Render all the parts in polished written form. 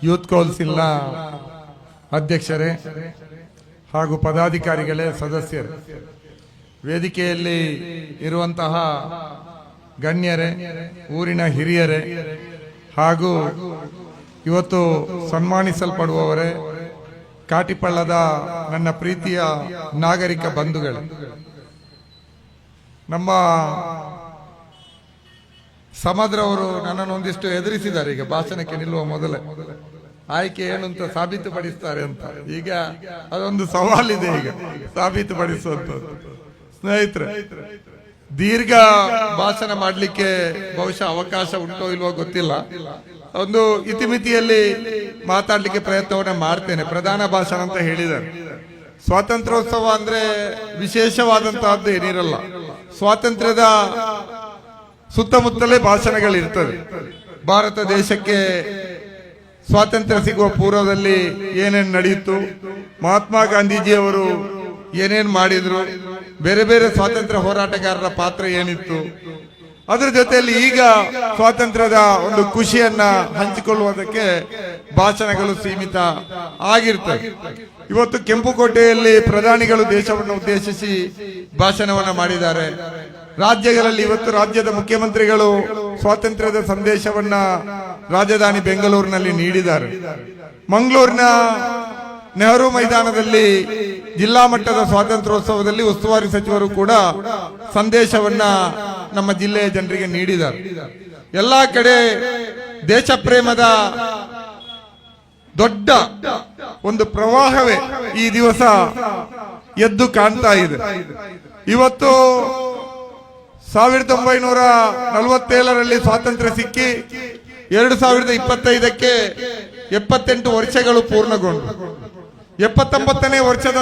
Youth ಕೌನ್ಸಿಲ್ನ ಅಧ್ಯಕ್ಷರೇ ಹಾಗೂ ಪದಾಧಿಕಾರಿಗಳೇ, ಸದಸ್ಯರೇ, ವೇದಿಕೆಯಲ್ಲಿ ಇರುವಂತಹ ಗಣ್ಯರೇ, ಊರಿನ ಹಿರಿಯರೇ ಹಾಗೂ ಇವತ್ತು ಸನ್ಮಾನಿಸಲ್ಪಡುವವರೇ, ಕಾಟಿಪಳ್ಳದ ನನ್ನ ಪ್ರೀತಿಯ ನಾಗರಿಕ ಬಂಧುಗಳೇ, ನಮ್ಮ ಸಮದ್ರವರು ನನ್ನನ್ನು ಒಂದಿಷ್ಟು ಎದುರಿಸಿದ್ದಾರೆ. ಈಗ ಭಾಷಣಕ್ಕೆ ನಿಲ್ಲುವ ಮೊದಲೇ ಆಯ್ಕೆ ಏನು ಅಂತ ಸಾಬೀತುಪಡಿಸ್ತಾರೆ ಅಂತ. ಈಗ ಅದೊಂದು ಸವಾಲಿದೆ, ಈಗ ಸಾಬೀತುಪಡಿಸುವಂಥದ್ದು. ಸ್ನೇಹಿತರೆ, ದೀರ್ಘ ಭಾಷಣ ಮಾಡಲಿಕ್ಕೆ ಬಹುಶಃ ಅವಕಾಶ ಉಂಟೋ ಇಲ್ವೋ ಗೊತ್ತಿಲ್ಲ. ಒಂದು ಇತಿಮಿತಿಯಲ್ಲಿ ಮಾತಾಡ್ಲಿಕ್ಕೆ ಪ್ರಯತ್ನವನ್ನ ಮಾಡ್ತೇನೆ. ಪ್ರಧಾನ ಭಾಷಣ ಅಂತ ಹೇಳಿದ್ದಾರೆ. ಸ್ವಾತಂತ್ರ್ಯೋತ್ಸವ ಅಂದ್ರೆ ವಿಶೇಷವಾದಂತಹದ್ದು ಏನಿರಲ್ಲ. ಸ್ವಾತಂತ್ರ್ಯದ ಸುತ್ತಮುತ್ತಲೇ ಭಾಷಣಗಳಿರ್ತದೆ. ಭಾರತ ದೇಶಕ್ಕೆ ಸ್ವಾತಂತ್ರ್ಯ ಸಿಗುವ ಪೂರ್ವದಲ್ಲಿ ಏನೇನು ನಡೆಯಿತು, ಮಹಾತ್ಮ ಗಾಂಧೀಜಿಯವರು ಏನೇನು ಮಾಡಿದ್ರು, ಬೇರೆ ಬೇರೆ ಸ್ವಾತಂತ್ರ್ಯ ಹೋರಾಟಗಾರರ ಪಾತ್ರ ಏನಿತ್ತು, ಅದರ ಜೊತೆಯಲ್ಲಿ ಈಗ ಸ್ವಾತಂತ್ರ್ಯದ ಒಂದು ಖುಷಿಯನ್ನ ಹಂಚಿಕೊಳ್ಳುವುದಕ್ಕೆ ಭಾಷಣಗಳು ಸೀಮಿತ ಆಗಿರ್ತವೆ. ಇವತ್ತು ಕೆಂಪುಕೋಟೆಯಲ್ಲಿ ಪ್ರಧಾನಿಗಳು ದೇಶವನ್ನು ಉದ್ದೇಶಿಸಿ ಭಾಷಣವನ್ನ ಮಾಡಿದ್ದಾರೆ. ರಾಜ್ಯಗಳಲ್ಲಿ ಇವತ್ತು ರಾಜ್ಯದ ಮುಖ್ಯಮಂತ್ರಿಗಳು ಸ್ವಾತಂತ್ರ್ಯದ ಸಂದೇಶವನ್ನ ರಾಜಧಾನಿ ಬೆಂಗಳೂರಿನಲ್ಲಿ ನೀಡಿದ್ದಾರೆ. ಮಂಗಳೂರಿನ ನೆಹರು ಮೈದಾನದಲ್ಲಿ ಜಿಲ್ಲಾ ಮಟ್ಟದ ಸ್ವಾತಂತ್ರ್ಯೋತ್ಸವದಲ್ಲಿ ಉಸ್ತುವಾರಿ ಸಚಿವರು ಕೂಡ ಸಂದೇಶವನ್ನ ನಮ್ಮ ಜಿಲ್ಲೆಯ ಜನರಿಗೆ ನೀಡಿದ್ದಾರೆ. ಎಲ್ಲಾ ಕಡೆ ದೇಶ ಪ್ರೇಮದ ದೊಡ್ಡ ಒಂದು ಪ್ರವಾಹವೇ ಈ ದಿವಸ ಎದ್ದು ಕಾಣ್ತಾ ಇದೆ. ಇವತ್ತು 1947ರಲ್ಲಿ ಸ್ವಾತಂತ್ರ್ಯ ಸಿಕ್ಕಿ 2025ಕ್ಕೆ 78 ವರ್ಷಗಳು ಪೂರ್ಣಗೊಂಡು 79ನೇ ವರ್ಷದ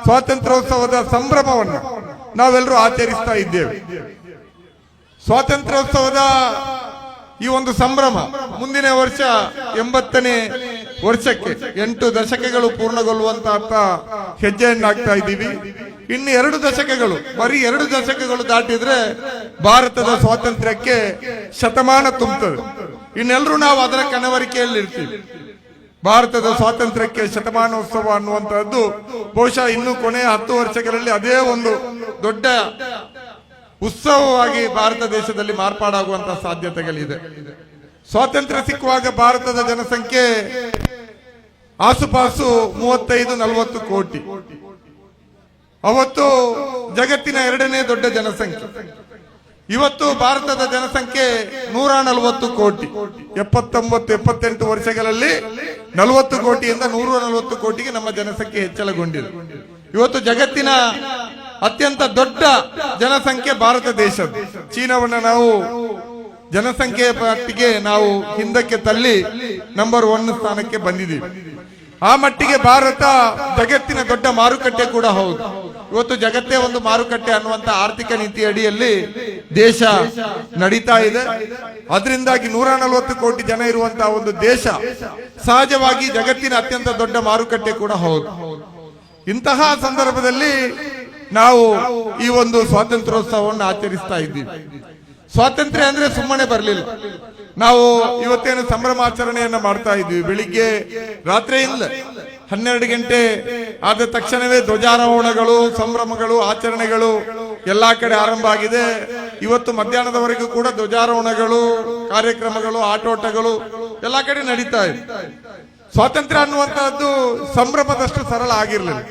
ಸ್ವಾತಂತ್ರ್ಯೋತ್ಸವದ ಸಂಭ್ರಮವನ್ನು ನಾವೆಲ್ಲರೂ ಆಚರಿಸ್ತಾ ಇದ್ದೇವೆ. ಸ್ವಾತಂತ್ರ್ಯೋತ್ಸವದ ಈ ಒಂದು ಸಂಭ್ರಮ ಮುಂದಿನ ವರ್ಷ 80ನೇ ವರ್ಷಕ್ಕೆ 8 ದಶಕಗಳು ಪೂರ್ಣಗೊಳ್ಳುವಂತ ಹೆಜ್ಜೆಯನ್ನಾಗ್ತಾ ಇದ್ದೀವಿ. ಇನ್ನು 2 ದಶಕಗಳು, ಬರೀ 2 ದಶಕಗಳು ದಾಟಿದ್ರೆ ಭಾರತದ ಸ್ವಾತಂತ್ರ್ಯಕ್ಕೆ ಶತಮಾನ ತುಂಬುತ್ತದೆ. ಇನ್ನೆಲ್ಲರೂ ನಾವು ಅದರ ಕನವರಿಕೆಯಲ್ಲಿ ಇರ್ತೀವಿ. ಭಾರತದ ಸ್ವಾತಂತ್ರ್ಯಕ್ಕೆ ಶತಮಾನೋತ್ಸವ ಅನ್ನುವಂತಹದ್ದು ಬಹುಶಃ ಇನ್ನು ಕೊನೆಯ 10 ವರ್ಷಗಳಲ್ಲಿ ಅದೇ ಒಂದು ದೊಡ್ಡ ಉತ್ಸವವಾಗಿ ಭಾರತ ದೇಶದಲ್ಲಿ ಮಾರ್ಪಾಡಾಗುವಂತಹ ಸಾಧ್ಯತೆಗಳಿದೆ. ಸ್ವಾತಂತ್ರ್ಯ ಸಿಕ್ಕುವಾಗ ಭಾರತದ ಜನಸಂಖ್ಯೆ ಆಸುಪಾಸು 35-40 ಕೋಟಿ. ಅವತ್ತು ಜಗತ್ತಿನ 2ನೇ ದೊಡ್ಡ ಜನಸಂಖ್ಯೆ. ಇವತ್ತು ಭಾರತದ ಜನಸಂಖ್ಯೆ 140 ಕೋಟಿ. 79-78 ವರ್ಷಗಳಲ್ಲಿ 40 ಕೋಟಿಯಿಂದ 140 ಕೋಟಿಗೆ ನಮ್ಮ ಜನಸಂಖ್ಯೆ ಹೆಚ್ಚಳಗೊಂಡಿದೆ. ಇವತ್ತು ಜಗತ್ತಿನ ಅತ್ಯಂತ ದೊಡ್ಡ ಜನಸಂಖ್ಯೆ ಭಾರತ ದೇಶದ. ಚೀನಾವನ್ನ ನಾವು ಜನಸಂಖ್ಯೆಯ ಪಟ್ಟಿಗೆ ನಾವು ಹಿಂದಕ್ಕೆ ತಳ್ಳಿ ನಂಬರ್ 1 ಸ್ಥಾನಕ್ಕೆ ಬಂದಿದ್ದೀವಿ. ಆ ಮಟ್ಟಿಗೆ ಭಾರತ ಜಗತ್ತಿನ ದೊಡ್ಡ ಮಾರುಕಟ್ಟೆ ಕೂಡ ಹೌದು. ಇವತ್ತು ಜಗತ್ತೇ ಒಂದು ಮಾರುಕಟ್ಟೆ ಅನ್ನುವಂತ ಆರ್ಥಿಕ ನೀತಿ ಅಡಿಯಲ್ಲಿ ದೇಶ ನಡೀತಾ ಇದೆ. ಅದರಿಂದಾಗಿ 140 ಕೋಟಿ ಜನ ಇರುವಂತಹ ಒಂದು ದೇಶ ಸಹಜವಾಗಿ ಜಗತ್ತಿನ ಅತ್ಯಂತ ದೊಡ್ಡ ಮಾರುಕಟ್ಟೆ ಕೂಡ ಹೌದು. ಇಂತಹ ಸಂದರ್ಭದಲ್ಲಿ ನಾವು ಈ ಒಂದು ಸ್ವಾತಂತ್ರ್ಯೋತ್ಸವವನ್ನು ಆಚರಿಸ್ತಾ ಇದ್ದೀವಿ. ಸ್ವಾತಂತ್ರ್ಯ ಅಂದ್ರೆ ಸುಮ್ಮನೆ ಬರಲಿಲ್ಲ. ನಾವು ಇವತ್ತೇನು ಸಂಭ್ರಮಾಚರಣೆಯನ್ನ ಮಾಡ್ತಾ ಇದ್ವಿ. ಬೆಳಿಗ್ಗೆ ರಾತ್ರಿಯಿಂದ 12 ಗಂಟೆ ಆದ ತಕ್ಷಣವೇ ಧ್ವಜಾರೋಹಣಗಳು, ಸಂಭ್ರಮಗಳು, ಆಚರಣೆಗಳು ಎಲ್ಲಾ ಕಡೆ ಆರಂಭ ಆಗಿದೆ. ಇವತ್ತು ಮಧ್ಯಾಹ್ನದವರೆಗೂ ಕೂಡ ಧ್ವಜಾರೋಹಣಗಳು, ಕಾರ್ಯಕ್ರಮಗಳು, ಆಟೋಟಗಳು ಎಲ್ಲಾ ಕಡೆ ನಡೀತಾ ಇದೆ. ಸ್ವಾತಂತ್ರ್ಯ ಅನ್ನುವಂತಹದ್ದು ಸಂಭ್ರಮದಷ್ಟು ಸರಳ ಆಗಿರಲಿಲ್ಲ.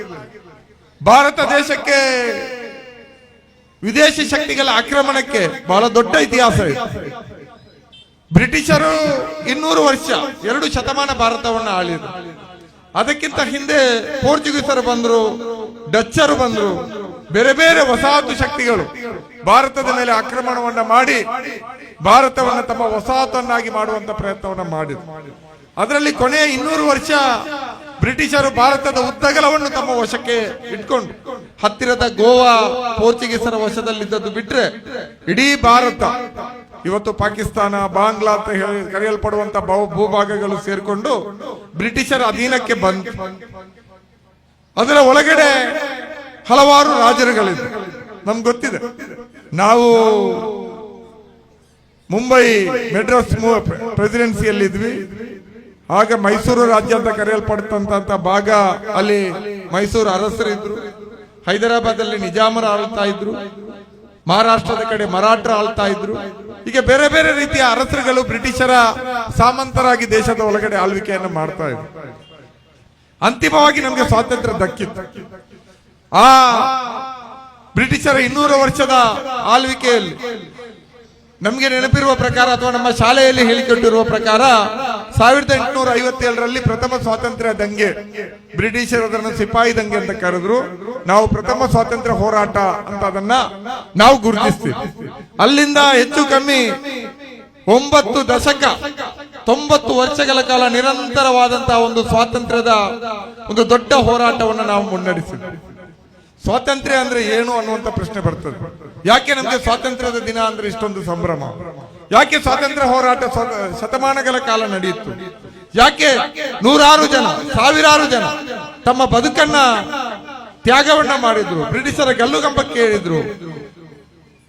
ಭಾರತ ದೇಶಕ್ಕೆ ವಿದೇಶಿ ಶಕ್ತಿಗಳ ಆಕ್ರಮಣಕ್ಕೆ ಬಹಳ ದೊಡ್ಡ ಇತಿಹಾಸ ಇದೆ. ಬ್ರಿಟಿಷರು 200 ವರ್ಷ, 2 ಶತಮಾನ ಭಾರತವನ್ನು ಆಳಿದ್ರು. ಅದಕ್ಕಿಂತ ಹಿಂದೆ ಪೋರ್ಚುಗೀಸರು ಬಂದ್ರು, ಡಚ್ಚರು ಬಂದ್ರು, ಬೇರೆ ಬೇರೆ ವಸಾಹತು ಶಕ್ತಿಗಳು ಭಾರತದ ಮೇಲೆ ಆಕ್ರಮಣವನ್ನ ಮಾಡಿ ಭಾರತವನ್ನು ತಮ್ಮ ವಸಾಹತನ್ನಾಗಿ ಮಾಡುವಂತ ಪ್ರಯತ್ನವನ್ನ ಮಾಡಿದ್ರು. ಅದರಲ್ಲಿ ಕೊನೆಯ 200 ವರ್ಷ ಬ್ರಿಟಿಷರು ಭಾರತದ ಉದ್ದಗಲವನ್ನು ತಮ್ಮ ವಶಕ್ಕೆ ಇಟ್ಕೊಂಡು ಹತ್ತಿರದ ಗೋವಾ ಪೋರ್ಚುಗೀಸರ ವಶದಲ್ಲಿದ್ದದ್ದು ಬಿಟ್ರೆ ಇಡೀ ಭಾರತ ಇವತ್ತು ಪಾಕಿಸ್ತಾನ, ಬಾಂಗ್ಲಾ ಅಂತ ಕರೆಯಲ್ಪಡುವಂತ ಭೂಭಾಗಗಳು ಸೇರ್ಕೊಂಡು ಬ್ರಿಟಿಷರ ಅಧೀನಕ್ಕೆ ಬಂತು. ಅದರ ಒಳಗಡೆ ಹಲವಾರು ರಾಜರುಗಳಿದೆ. ನಮ್ಗೆ ಗೊತ್ತಿದೆ. ನಾವು ಮುಂಬೈ ಮೆಡ್ರಾಸ್ ಪ್ರೆಸಿಡೆನ್ಸಿಯಲ್ಲಿದ್ವಿ. ಆಗ ಮೈಸೂರು ರಾಜ್ಯ ಅಂತ ಕರೆಯಲ್ಪಡ್ತಂತ ಭಾಗ, ಅಲ್ಲಿ ಮೈಸೂರು ಅರಸರಿದ್ರು, ಹೈದರಾಬಾದ್ ಅಲ್ಲಿ ನಿಜಾಮರು ಆಳ್ತಾ ಇದ್ರು, ಮಹಾರಾಷ್ಟ್ರದ ಕಡೆ ಮರಾಠರು ಆಳ್ತಾ ಇದ್ರು. ಹೀಗೆ ಬೇರೆ ಬೇರೆ ರೀತಿಯ ಅರಸರುಗಳು ಬ್ರಿಟಿಷರ ಸಾಮಂತರಾಗಿ ದೇಶದ ಒಳಗಡೆ ಆಳ್ವಿಕೆಯನ್ನು ಮಾಡ್ತಾ ಇದ್ರು. ಅಂತಿಮವಾಗಿ ನಮಗೆ ಸ್ವಾತಂತ್ರ್ಯ ದಕ್ಕಿತ್ತು. ಆ ಬ್ರಿಟಿಷರ 200 ವರ್ಷದ ಆಳ್ವಿಕೆಯಲ್ಲಿ ನಮಗೆ ನೆನಪಿರುವ ಪ್ರಕಾರ ಅಥವಾ ನಮ್ಮ ಶಾಲೆಯಲ್ಲಿ ಹೇಳಿಕೊಟ್ಟಿರುವ ಪ್ರಕಾರ 1857ರಲ್ಲಿ ಪ್ರಥಮ ಸ್ವಾತಂತ್ರ್ಯ ದಂಗೆ, ಬ್ರಿಟಿಷರು ಅದನ್ನು ಸಿಪಾಯಿ ದಂಗೆ ಅಂತ ಕರೆದ್ರು. ನಾವು ಪ್ರಥಮ ಸ್ವಾತಂತ್ರ್ಯ ಹೋರಾಟ ಅಂತ ಅದನ್ನ ನಾವು ಗುರುತಿಸ್ತೀವಿ. ಅಲ್ಲಿಂದ ಹೆಚ್ಚು ಕಮ್ಮಿ 9 ದಶಕ 90 ವರ್ಷಗಳ ಕಾಲ ನಿರಂತರವಾದಂತಹ ಒಂದು ಸ್ವಾತಂತ್ರ್ಯದ ಒಂದು ದೊಡ್ಡ ಹೋರಾಟವನ್ನು ನಾವು ಮುನ್ನಡೆಸಿದ್ವಿ. ಸ್ವಾತಂತ್ರ್ಯ ಅಂದ್ರೆ ಏನು ಅನ್ನುವಂತ ಪ್ರಶ್ನೆ ಬರ್ತದೆ. ಯಾಕೆ ನಮ್ಗೆ ಸ್ವಾತಂತ್ರ್ಯದ ದಿನ ಅಂದ್ರೆ ಇಷ್ಟೊಂದು ಸಂಭ್ರಮ? ಯಾಕೆ ಸ್ವಾತಂತ್ರ್ಯ ಹೋರಾಟ ಶತಮಾನಗಳ ಕಾಲ ನಡೆಯಿತು? ಯಾಕೆ ನೂರಾರು ಜನ, ಸಾವಿರಾರು ಜನ ತಮ್ಮ ಬದುಕನ್ನ ತ್ಯಾಗವನ್ನ ಮಾಡಿದ್ರು, ಬ್ರಿಟಿಷರ ಗಲ್ಲುಗಂಬಕ್ಕೆ ಹೇಳಿದ್ರು,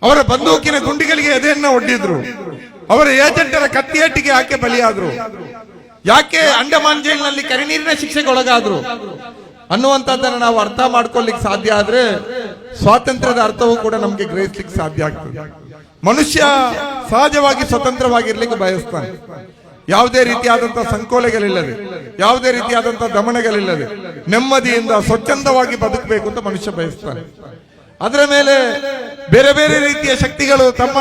ಅವರ ಬಂದೂಕಿನ ಗುಂಡಿಗಳಿಗೆ ಎದೆಯನ್ನ ಒಡ್ಡಿದ್ರು, ಅವರ ಏಜೆಂಟರ ಕತ್ತಿಯೇಟಿಗೆ ಯಾಕೆ ಬಲಿಯಾದ್ರು? ಯಾಕೆ ಅಂಡಮಾನ್ ಜೈಲಿನಲ್ಲಿ ಕರಿನೀರಿನ ಶಿಕ್ಷೆಗೆ ಒಳಗಾದ್ರು ಅನ್ನುವಂಥದ್ದನ್ನು ನಾವು ಅರ್ಥ ಮಾಡ್ಕೊಳ್ಳಿಕ್ಕೆ ಸಾಧ್ಯ ಆದ್ರೆ ಸ್ವಾತಂತ್ರ್ಯದ ಅರ್ಥವೂ ಕೂಡ ನಮ್ಗೆ ಗ್ರಹಿಸ್ಲಿಕ್ಕೆ ಸಾಧ್ಯ ಆಗ್ತದೆ. ಮನುಷ್ಯ ಸಹಜವಾಗಿ ಸ್ವತಂತ್ರವಾಗಿರ್ಲಿಕ್ಕೆ ಬಯಸ್ತಾನೆ. ಯಾವುದೇ ರೀತಿಯಾದಂತಹ ಸಂಕೋಲೆಗಳಿಲ್ಲದೆ, ಯಾವುದೇ ರೀತಿಯಾದಂತಹ ದಮನಗಳಿಲ್ಲದೆ ನೆಮ್ಮದಿಯಿಂದ ಸ್ವಚ್ಛಂದವಾಗಿ ಬದುಕಬೇಕು ಅಂತ ಮನುಷ್ಯ ಬಯಸ್ತಾನೆ. ಅದರ ಮೇಲೆ ಬೇರೆ ಬೇರೆ ರೀತಿಯ ಶಕ್ತಿಗಳು ತಮ್ಮ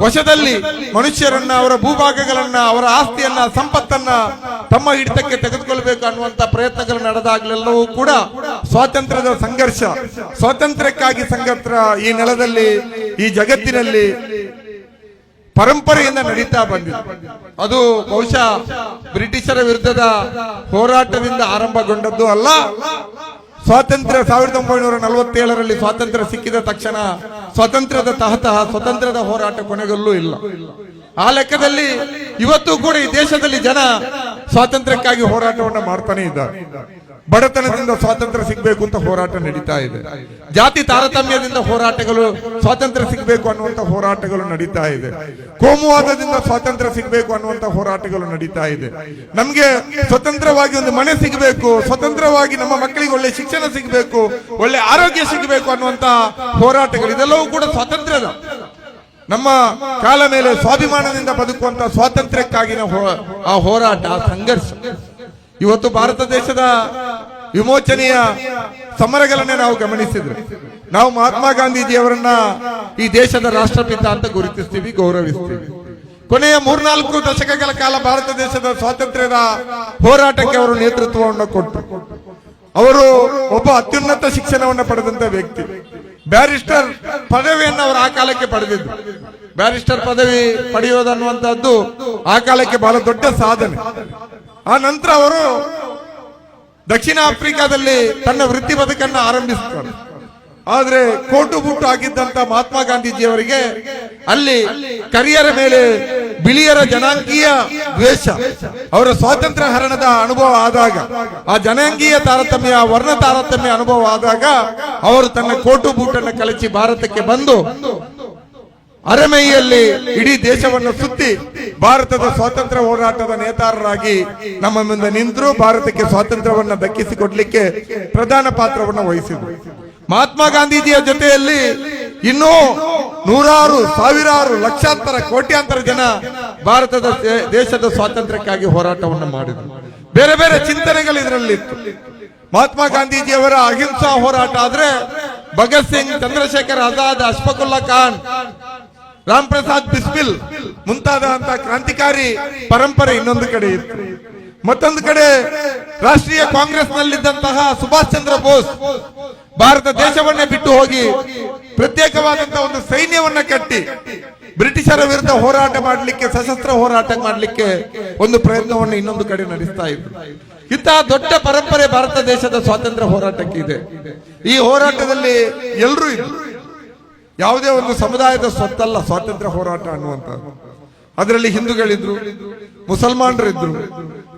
ವಶದಲ್ಲಿ ಮನುಷ್ಯರನ್ನ, ಅವರ ಭೂಭಾಗಗಳನ್ನ, ಅವರ ಆಸ್ತಿಯನ್ನ, ಸಂಪತ್ತನ್ನ ತಮ್ಮ ಹಿಡಿತಕ್ಕೆ ತೆಗೆದುಕೊಳ್ಬೇಕು ಅನ್ನುವಂತ ಪ್ರಯತ್ನಗಳು ನಡೆದಾಗಲೆಲ್ಲವೂ ಕೂಡ ಸ್ವಾತಂತ್ರ್ಯದ ಸಂಘರ್ಷ, ಸ್ವಾತಂತ್ರ್ಯಕ್ಕಾಗಿ ಸಂಘರ್ಷ ಈ ನೆಲದಲ್ಲಿ, ಈ ಜಗತ್ತಿನಲ್ಲಿ ಪರಂಪರೆಯಿಂದ ನಡೀತಾ ಬಂದಿದೆ. ಅದು ಬಹುಶಃ ಬ್ರಿಟಿಷರ ವಿರುದ್ಧದ ಹೋರಾಟದಿಂದ ಆರಂಭಗೊಂಡದ್ದು ಅಲ್ಲ. ಸ್ವಾತಂತ್ರ್ಯ 1947ರಲ್ಲಿ ಸ್ವಾತಂತ್ರ್ಯ ಸಿಕ್ಕಿದ ತಕ್ಷಣ ಸ್ವಾತಂತ್ರ್ಯದ ತಹತಃ ಸ್ವತಂತ್ರದ ಹೋರಾಟ ಕೊನೆಗೊಳ್ಳೂ ಇಲ್ಲ. ಆ ಲೆಕ್ಕದಲ್ಲಿ ಇವತ್ತು ಕೂಡ ಈ ದೇಶದಲ್ಲಿ ಜನ ಸ್ವಾತಂತ್ರ್ಯಕ್ಕಾಗಿ ಹೋರಾಟವನ್ನ ಮಾಡ್ತಾನೆ ಇದ್ದಾರೆ. ಬಡತನದಿಂದ ಸ್ವಾತಂತ್ರ್ಯ ಸಿಗಬೇಕು ಅಂತ ಹೋರಾಟ ನಡೀತಾ ಇದೆ. ಜಾತಿ ತಾರತಮ್ಯದಿಂದ ಹೋರಾಟಗಳು, ಸ್ವಾತಂತ್ರ್ಯ ಸಿಗಬೇಕು ಅನ್ನುವಂತ ಹೋರಾಟಗಳು ನಡೀತಾ ಇದೆ. ಕೋಮುವಾದದಿಂದ ಸ್ವಾತಂತ್ರ್ಯ ಸಿಗಬೇಕು ಅನ್ನುವಂತ ಹೋರಾಟಗಳು ನಡೀತಾ ಇದೆ. ನಮ್ಗೆ ಸ್ವತಂತ್ರವಾಗಿ ಒಂದು ಮನೆ ಸಿಗಬೇಕು, ಸ್ವತಂತ್ರವಾಗಿ ನಮ್ಮ ಮಕ್ಕಳಿಗೆ ಒಳ್ಳೆ ಶಿಕ್ಷಣ ಸಿಗಬೇಕು, ಒಳ್ಳೆ ಆರೋಗ್ಯ ಸಿಗಬೇಕು ಅನ್ನುವಂತ ಹೋರಾಟಗಳು, ಇದೆಲ್ಲವೂ ಕೂಡ ಸ್ವಾತಂತ್ರ್ಯದ, ನಮ್ಮ ಕಾಲ ಮೇಲೆ ಸ್ವಾಭಿಮಾನದಿಂದ ಬದುಕುವಂತ ಸ್ವಾತಂತ್ರ್ಯಕ್ಕಾಗಿನ ಆ ಹೋರಾಟ, ಸಂಘರ್ಷ. ಇವತ್ತು ಭಾರತ ದೇಶದ ವಿಮೋಚನೆಯ ಸಮರಗಳನ್ನೇ ನಾವು ಗಮನಿಸಿದ್ರೆ, ನಾವು ಮಹಾತ್ಮ ಗಾಂಧೀಜಿಯವರನ್ನ ಈ ದೇಶದ ರಾಷ್ಟ್ರಪಿತ ಅಂತ ಗುರುತಿಸ್ತೀವಿ, ಗೌರವಿಸ್ತೀವಿ. ಕೊನೆಯ 3-4 ದಶಕಗಳ ಕಾಲ ಭಾರತ ದೇಶದ ಸ್ವಾತಂತ್ರ್ಯದ ಹೋರಾಟಕ್ಕೆ ಅವರು ನೇತೃತ್ವವನ್ನು ಕೊಟ್ಟರು. ಅವರು ಒಬ್ಬ ಅತ್ಯುನ್ನತ ಶಿಕ್ಷಣವನ್ನು ಪಡೆದಂತ ವ್ಯಕ್ತಿ. ಬ್ಯಾರಿಸ್ಟರ್ ಪದವಿಯನ್ನು ಅವರು ಆ ಕಾಲಕ್ಕೆ ಪಡೆದಿದ್ರು. ಬ್ಯಾರಿಸ್ಟರ್ ಪದವಿ ಪಡೆಯೋದನ್ನುವಂತಹದ್ದು ಆ ಕಾಲಕ್ಕೆ ಬಹಳ ದೊಡ್ಡ ಸಾಧನೆ. ಆ ನಂತರ ಅವರು ದಕ್ಷಿಣ ಆಫ್ರಿಕಾದಲ್ಲಿ ತನ್ನ ವೃತ್ತಿ ಬದುಕನ್ನು ಆರಂಭಿಸುತ್ತಾರೆ. ಆದ್ರೆ ಕೋಟು ಬುಟ್ಟು ಆಗಿದ್ದಂತ ಮಹಾತ್ಮ ಗಾಂಧೀಜಿಯವರಿಗೆ ಅಲ್ಲಿ ಕರಿಯರ ಮೇಲೆ ಬಿಳಿಯರ ಜನಾಂಗೀಯ ದ್ವೇಷ, ಅವರ ಸ್ವಾತಂತ್ರ್ಯ ಹರಣದ ಅನುಭವ ಆದಾಗ, ಆ ಜನಾಂಗೀಯ ತಾರತಮ್ಯ, ವರ್ಣ ತಾರತಮ್ಯ ಅನುಭವ ಆದಾಗ ಅವರು ತನ್ನ ಕೋಟು ಬೂಟನ್ನು ಕಳಚಿ ಭಾರತಕ್ಕೆ ಬಂದು ಅರಮೈಯಲ್ಲಿ ಇಡೀ ದೇಶವನ್ನು ಸುತ್ತಿ ಭಾರತದ ಸ್ವಾತಂತ್ರ್ಯ ಹೋರಾಟದ ನೇತಾರರಾಗಿ ನಮ್ಮ ಮುಂದೆ ನಿಂತರು. ಭಾರತಕ್ಕೆ ಸ್ವಾತಂತ್ರ್ಯವನ್ನ ದಕ್ಕಿಸಿಕೊಡ್ಲಿಕ್ಕೆ ಪ್ರಧಾನ ಪಾತ್ರವನ್ನು ವಹಿಸಿದರು. ಮಹಾತ್ಮ ಗಾಂಧೀಜಿಯ ಜೊತೆಯಲ್ಲಿ ಇನ್ನೂ ನೂರಾರು, ಸಾವಿರಾರು, ಲಕ್ಷಾಂತರ, ಕೋಟ್ಯಾಂತರ ಜನ ಭಾರತದ ದೇಶದ ಸ್ವಾತಂತ್ರ್ಯಕ್ಕಾಗಿ ಹೋರಾಟವನ್ನು ಮಾಡಿದರು. ಬೇರೆ ಬೇರೆ ಚಿಂತನೆಗಳು ಇದರಲ್ಲಿತ್ತು. ಮಹಾತ್ಮ ಗಾಂಧೀಜಿಯವರ ಅಹಿಂಸಾ ಹೋರಾಟ ಆದ್ರೆ ಭಗತ್ ಸಿಂಗ್, ಚಂದ್ರಶೇಖರ್ ಆಜಾದ್, ಅಶ್ಫಾಕುಲ್ಲಾ ಖಾನ್, ರಾಮ್ ಪ್ರಸಾದ್ ಬಿಸ್ಮಿಲ್ ಮುಂತಾದಂತಹ ಕ್ರಾಂತಿಕಾರಿ ಪರಂಪರೆ ಇನ್ನೊಂದು ಕಡೆ ಇತ್ತು. ಮತ್ತೊಂದು ಕಡೆ ರಾಷ್ಟ್ರೀಯ ಕಾಂಗ್ರೆಸ್ ನಲ್ಲಿದ್ದಂತಹ ಸುಭಾಷ್ ಚಂದ್ರ ಬೋಸ್ ಭಾರತ ದೇಶವನ್ನೇ ಬಿಟ್ಟು ಹೋಗಿ ಪ್ರತ್ಯೇಕವಾದಂತಹ ಒಂದು ಸೈನ್ಯವನ್ನ ಕಟ್ಟಿ ಬ್ರಿಟಿಷರ ವಿರುದ್ಧ ಹೋರಾಟ ಮಾಡಲಿಕ್ಕೆ, ಸಶಸ್ತ್ರ ಹೋರಾಟ ಮಾಡಲಿಕ್ಕೆ ಒಂದು ಪ್ರಯತ್ನವನ್ನು ಇನ್ನೊಂದು ಕಡೆ ನಡೆಸ್ತಾ ಇದ್ರು. ಇಂತಹ ದೊಡ್ಡ ಪರಂಪರೆ ಭಾರತ ದೇಶದ ಸ್ವಾತಂತ್ರ್ಯ ಹೋರಾಟಕ್ಕೆ ಇದೆ. ಈ ಹೋರಾಟದಲ್ಲಿ ಎಲ್ಲರೂ ಇದ್ರು. ಯಾವುದೇ ಒಂದು ಸಮುದಾಯದ ಸ್ವತ್ತಲ್ಲ ಸ್ವಾತಂತ್ರ್ಯ ಹೋರಾಟ ಅನ್ನುವಂಥದ್ದು. ಅದರಲ್ಲಿ ಹಿಂದೂಗಳಿದ್ರು, ಮುಸಲ್ಮಾನರಿದ್ರು,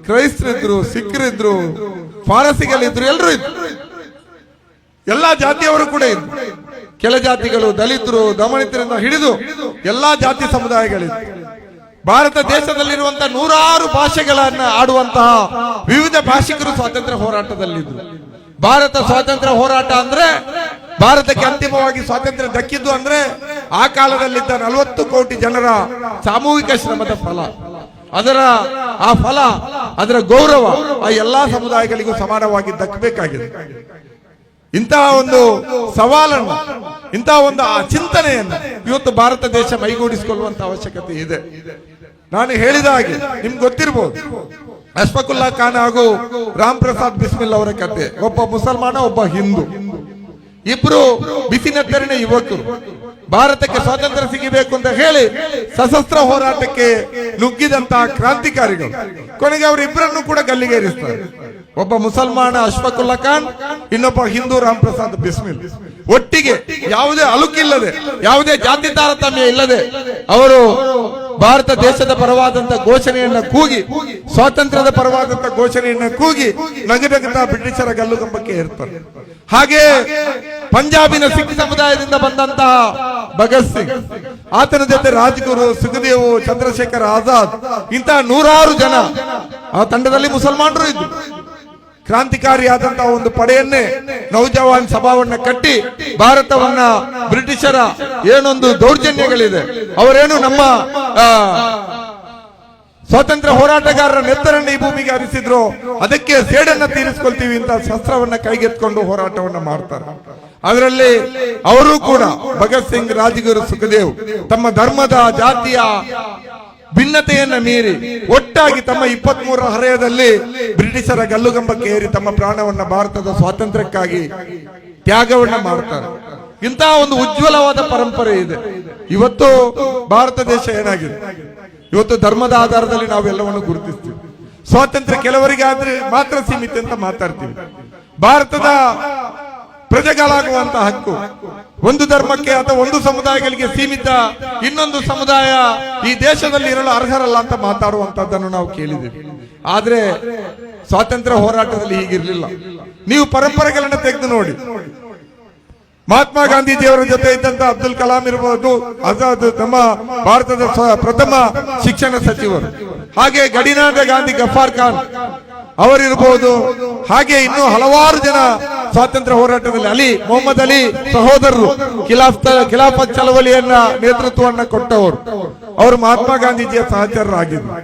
ಕ್ರೈಸ್ತರಿದ್ರು, ಸಿಖ್ರಿದ್ರು, ಪಾರಸಿಗಳಿದ್ರು, ಎಲ್ಲರೂ ಇದ್ರು. ಎಲ್ಲಾ ಜಾತಿಯವರು ಕೂಡ ಇದ್ರು. ಕೆಳ ಜಾತಿಗಳು, ದಲಿತರು, ದಮನಿತರಿಂದ ಹಿಡಿದು ಎಲ್ಲಾ ಜಾತಿ ಸಮುದಾಯಗಳಿದ್ರು. ಭಾರತ ದೇಶದಲ್ಲಿರುವಂತಹ ನೂರಾರು ಭಾಷೆಗಳನ್ನ ಆಡುವಂತಹ ವಿವಿಧ ಭಾಷಿಕರು ಸ್ವಾತಂತ್ರ್ಯ ಹೋರಾಟದಲ್ಲಿದ್ದರು. ಭಾರತ ಸ್ವಾತಂತ್ರ್ಯ ಹೋರಾಟ ಅಂದ್ರೆ ಭಾರತಕ್ಕೆ ಅಂತಿಮವಾಗಿ ಸ್ವಾತಂತ್ರ್ಯ ದಕ್ಕಿದ್ದು ಅಂದ್ರೆ ಆ ಕಾಲದಲ್ಲಿದ್ದ 40 ಕೋಟಿ ಜನರ ಸಾಮೂಹಿಕ ಶ್ರಮದ ಫಲ. ಆ ಫಲ, ಅದರ ಗೌರವ ಆ ಎಲ್ಲಾ ಸಮುದಾಯಗಳಿಗೂ ಸಮಾನವಾಗಿ ದಕ್ಕಬೇಕಾಗಿದೆ. ಇಂತಹ ಒಂದು ಸವಾಲನ್ನು, ಇಂತಹ ಒಂದು ಆ ಚಿಂತನೆಯನ್ನು ಇವತ್ತು ಭಾರತ ದೇಶ ಮೈಗೂಡಿಸಿಕೊಳ್ಳುವಂತ ಅವಶ್ಯಕತೆ ಇದೆ. ನಾನು ಹೇಳಿದ ಹಾಗೆ ನಿಮ್ಗೆ ಗೊತ್ತಿರಬಹುದು, ಅಶ್ಫಾಕುಲ್ಲಾ ಖಾನ್ ಹಾಗೂ ರಾಮ್ ಪ್ರಸಾದ್ ಬಿಸ್ಮಿಲ್ ಅವರ ಕತೆ. ಒಬ್ಬ ಮುಸಲ್ಮಾನ, ಒಬ್ಬ ಹಿಂದೂ, ಇಬ್ರು ಬಿಸಿನೆತ್ತರಿನ ಯುವಕರು ಭಾರತಕ್ಕೆ ಸ್ವಾತಂತ್ರ್ಯ ಸಿಗಬೇಕು ಅಂತ ಹೇಳಿ ಸಶಸ್ತ್ರ ಹೋರಾಟಕ್ಕೆ ನುಗ್ಗಿದಂತಹ ಕ್ರಾಂತಿಕಾರಿಗಳು. ಕೊನೆಗೆ ಅವರಿಬ್ಬರನ್ನು ಕೂಡ ಗಲ್ಲಿಗೇರಿಸ್ತಾರೆ. ಒಬ್ಬ ಮುಸಲ್ಮಾನ ಅಶ್ಫಾಕುಲ್ಲಾ ಖಾನ್, ಇನ್ನೊಬ್ಬ ಹಿಂದೂ ರಾಮ್ ಪ್ರಸಾದ್ ಬಿಸ್ಮಿಲ್. ಒಟ್ಟಿಗೆ ಯಾವುದೇ ಅಲುಕಿಲ್ಲದೆ, ಯಾವುದೇ ಜಾತಿ ತಾರತಮ್ಯ ಇಲ್ಲದೆ ಅವರು ಭಾರತ ದೇಶದ ಪರವಾದಂತ ಘೋಷಣೆಯನ್ನ ಕೂಗಿ, ಸ್ವಾತಂತ್ರ್ಯದ ಪರವಾದಂತ ಘೋಷಣೆಯನ್ನ ಕೂಗಿ ನಗನಗುತ್ತಾ ಬ್ರಿಟಿಷರ ಗಲ್ಲುಗಂಬಕ್ಕೆ ಏರ್ತಾರೆ. ಹಾಗೆ ಪಂಜಾಬಿನ ಸಿಖ್ ಸಮುದಾಯದಿಂದ ಬಂದಂತಹ ಭಗತ್ ಸಿಂಗ್, ಆತನ ಜೊತೆ ರಾಜ್ಗುರು, ಸುಖದೇವ್, ಚಂದ್ರಶೇಖರ್ ಆಜಾದ್, ಇಂತಹ ನೂರಾರು ಜನ ಆ ತಂಡದಲ್ಲಿ ಮುಸಲ್ಮಾನರು ಇದ್ರು. ಕ್ರಾಂತಿಕಾರಿಯಾದಂತಹ ಒಂದು ಪಡೆಯನ್ನೇ ನೌಜವಾನ್ ಸಭಾವನ್ನ ಕಟ್ಟಿ ಭಾರತವನ್ನ ಬ್ರಿಟಿಷರ ಏನೊಂದು ದೌರ್ಜನ್ಯಗಳಿದೆ, ಅವರೇನು ನಮ್ಮ ಸ್ವಾತಂತ್ರ್ಯ ಹೋರಾಟಗಾರರ ನೆತ್ತರನ್ನ ಈ ಭೂಮಿಗೆ ಹರಿಸಿದ್ರು, ಅದಕ್ಕೆ ಸೇಡನ್ನ ತೀರಿಸಿಕೊಳ್ತೀವಿ ಅಂತ ಶಸ್ತ್ರವನ್ನ ಕೈಗೆತ್ಕೊಂಡು ಹೋರಾಟವನ್ನ ಮಾಡ್ತಾರೆ. ಅದರಲ್ಲಿ ಅವರು ಕೂಡ ಭಗತ್ ಸಿಂಗ್, ರಾಜ್ಗುರು, ಸುಖದೇವ್ ತಮ್ಮ ಧರ್ಮದ, ಜಾತಿಯ ಭಿನ್ನತೆಯನ್ನ ಮೀರಿ ಒಟ್ಟಾಗಿ ತಮ್ಮ 23ರ ಹರೆಯದಲ್ಲಿ ಬ್ರಿಟಿಷರ ಗಲ್ಲುಗಂಬಕ್ಕೆ ಏರಿ ತಮ್ಮ ಪ್ರಾಣವನ್ನ ಭಾರತದ ಸ್ವಾತಂತ್ರ್ಯಕ್ಕಾಗಿ ತ್ಯಾಗವನ್ನ ಮಾಡ್ತಾರೆ. ಇಂತಹ ಒಂದು ಉಜ್ವಲವಾದ ಪರಂಪರೆ ಇದೆ. ಇವತ್ತು ಭಾರತ ದೇಶ ಏನಾಗಿದೆ, ಇವತ್ತು ಧರ್ಮದ ಆಧಾರದಲ್ಲಿ ನಾವೆಲ್ಲವನ್ನು ಗುರುತಿಸ್ತೀವಿ. ಸ್ವಾತಂತ್ರ್ಯ ಕೆಲವರಿಗೆ ಆದ್ರೆ ಮಾತ್ರ ಸೀಮಿತ ಅಂತ ಮಾತಾಡ್ತೀವಿ. ಭಾರತದ ಪ್ರಜೆಗಳಾಗುವಂತಹ ಹಕ್ಕು ಒಂದು ಧರ್ಮಕ್ಕೆ ಅಥವಾ ಒಂದು ಸಮುದಾಯಗಳಿಗೆ ಸೀಮಿತ, ಇನ್ನೊಂದು ಸಮುದಾಯ ಈ ದೇಶದಲ್ಲಿ ಇರಲು ಅರ್ಹರಲ್ಲ ಅಂತ ಮಾತಾಡುವಂತದ್ದನ್ನು ನಾವು ಕೇಳಿದ್ದೀವಿ. ಆದ್ರೆ ಸ್ವಾತಂತ್ರ್ಯ ಹೋರಾಟದಲ್ಲಿ ಹೀಗಿರ್ಲಿಲ್ಲ. ನೀವು ಪರಂಪರೆಗಳನ್ನ ತೆಗೆದು ನೋಡಿ. ಮಹಾತ್ಮ ಗಾಂಧೀಜಿಯವರ ಜೊತೆ ಇದ್ದಂತ ಅಬ್ದುಲ್ ಕಲಾಂ ಇರಬಹುದು, ಆಜಾದ್ ನಮ್ಮ ಭಾರತದ ಪ್ರಥಮ ಶಿಕ್ಷಣ ಸಚಿವರು, ಹಾಗೆ ಗಡಿನಾಥ ಗಾಂಧಿ, ಗಫಾರ್ ಖಾನ್ ಅವರಿರಬಹುದು, ಹಾಗೆ ಇನ್ನು ಹಲವಾರು ಜನ ಸ್ವಾತಂತ್ರ್ಯ ಹೋರಾಟದಲ್ಲಿ, ಅಲಿ ಮೊಹಮ್ಮದ್ ಅಲಿ ಸಹೋದರರು ಖಿಲಾಫತ್ ಚಳವಳಿಯನ್ನ ನೇತೃತ್ವವನ್ನ ಕೊಟ್ಟವರು, ಅವರು ಮಹಾತ್ಮ ಗಾಂಧೀಜಿಯ ಸಹಚರರಾಗಿದ್ದರು.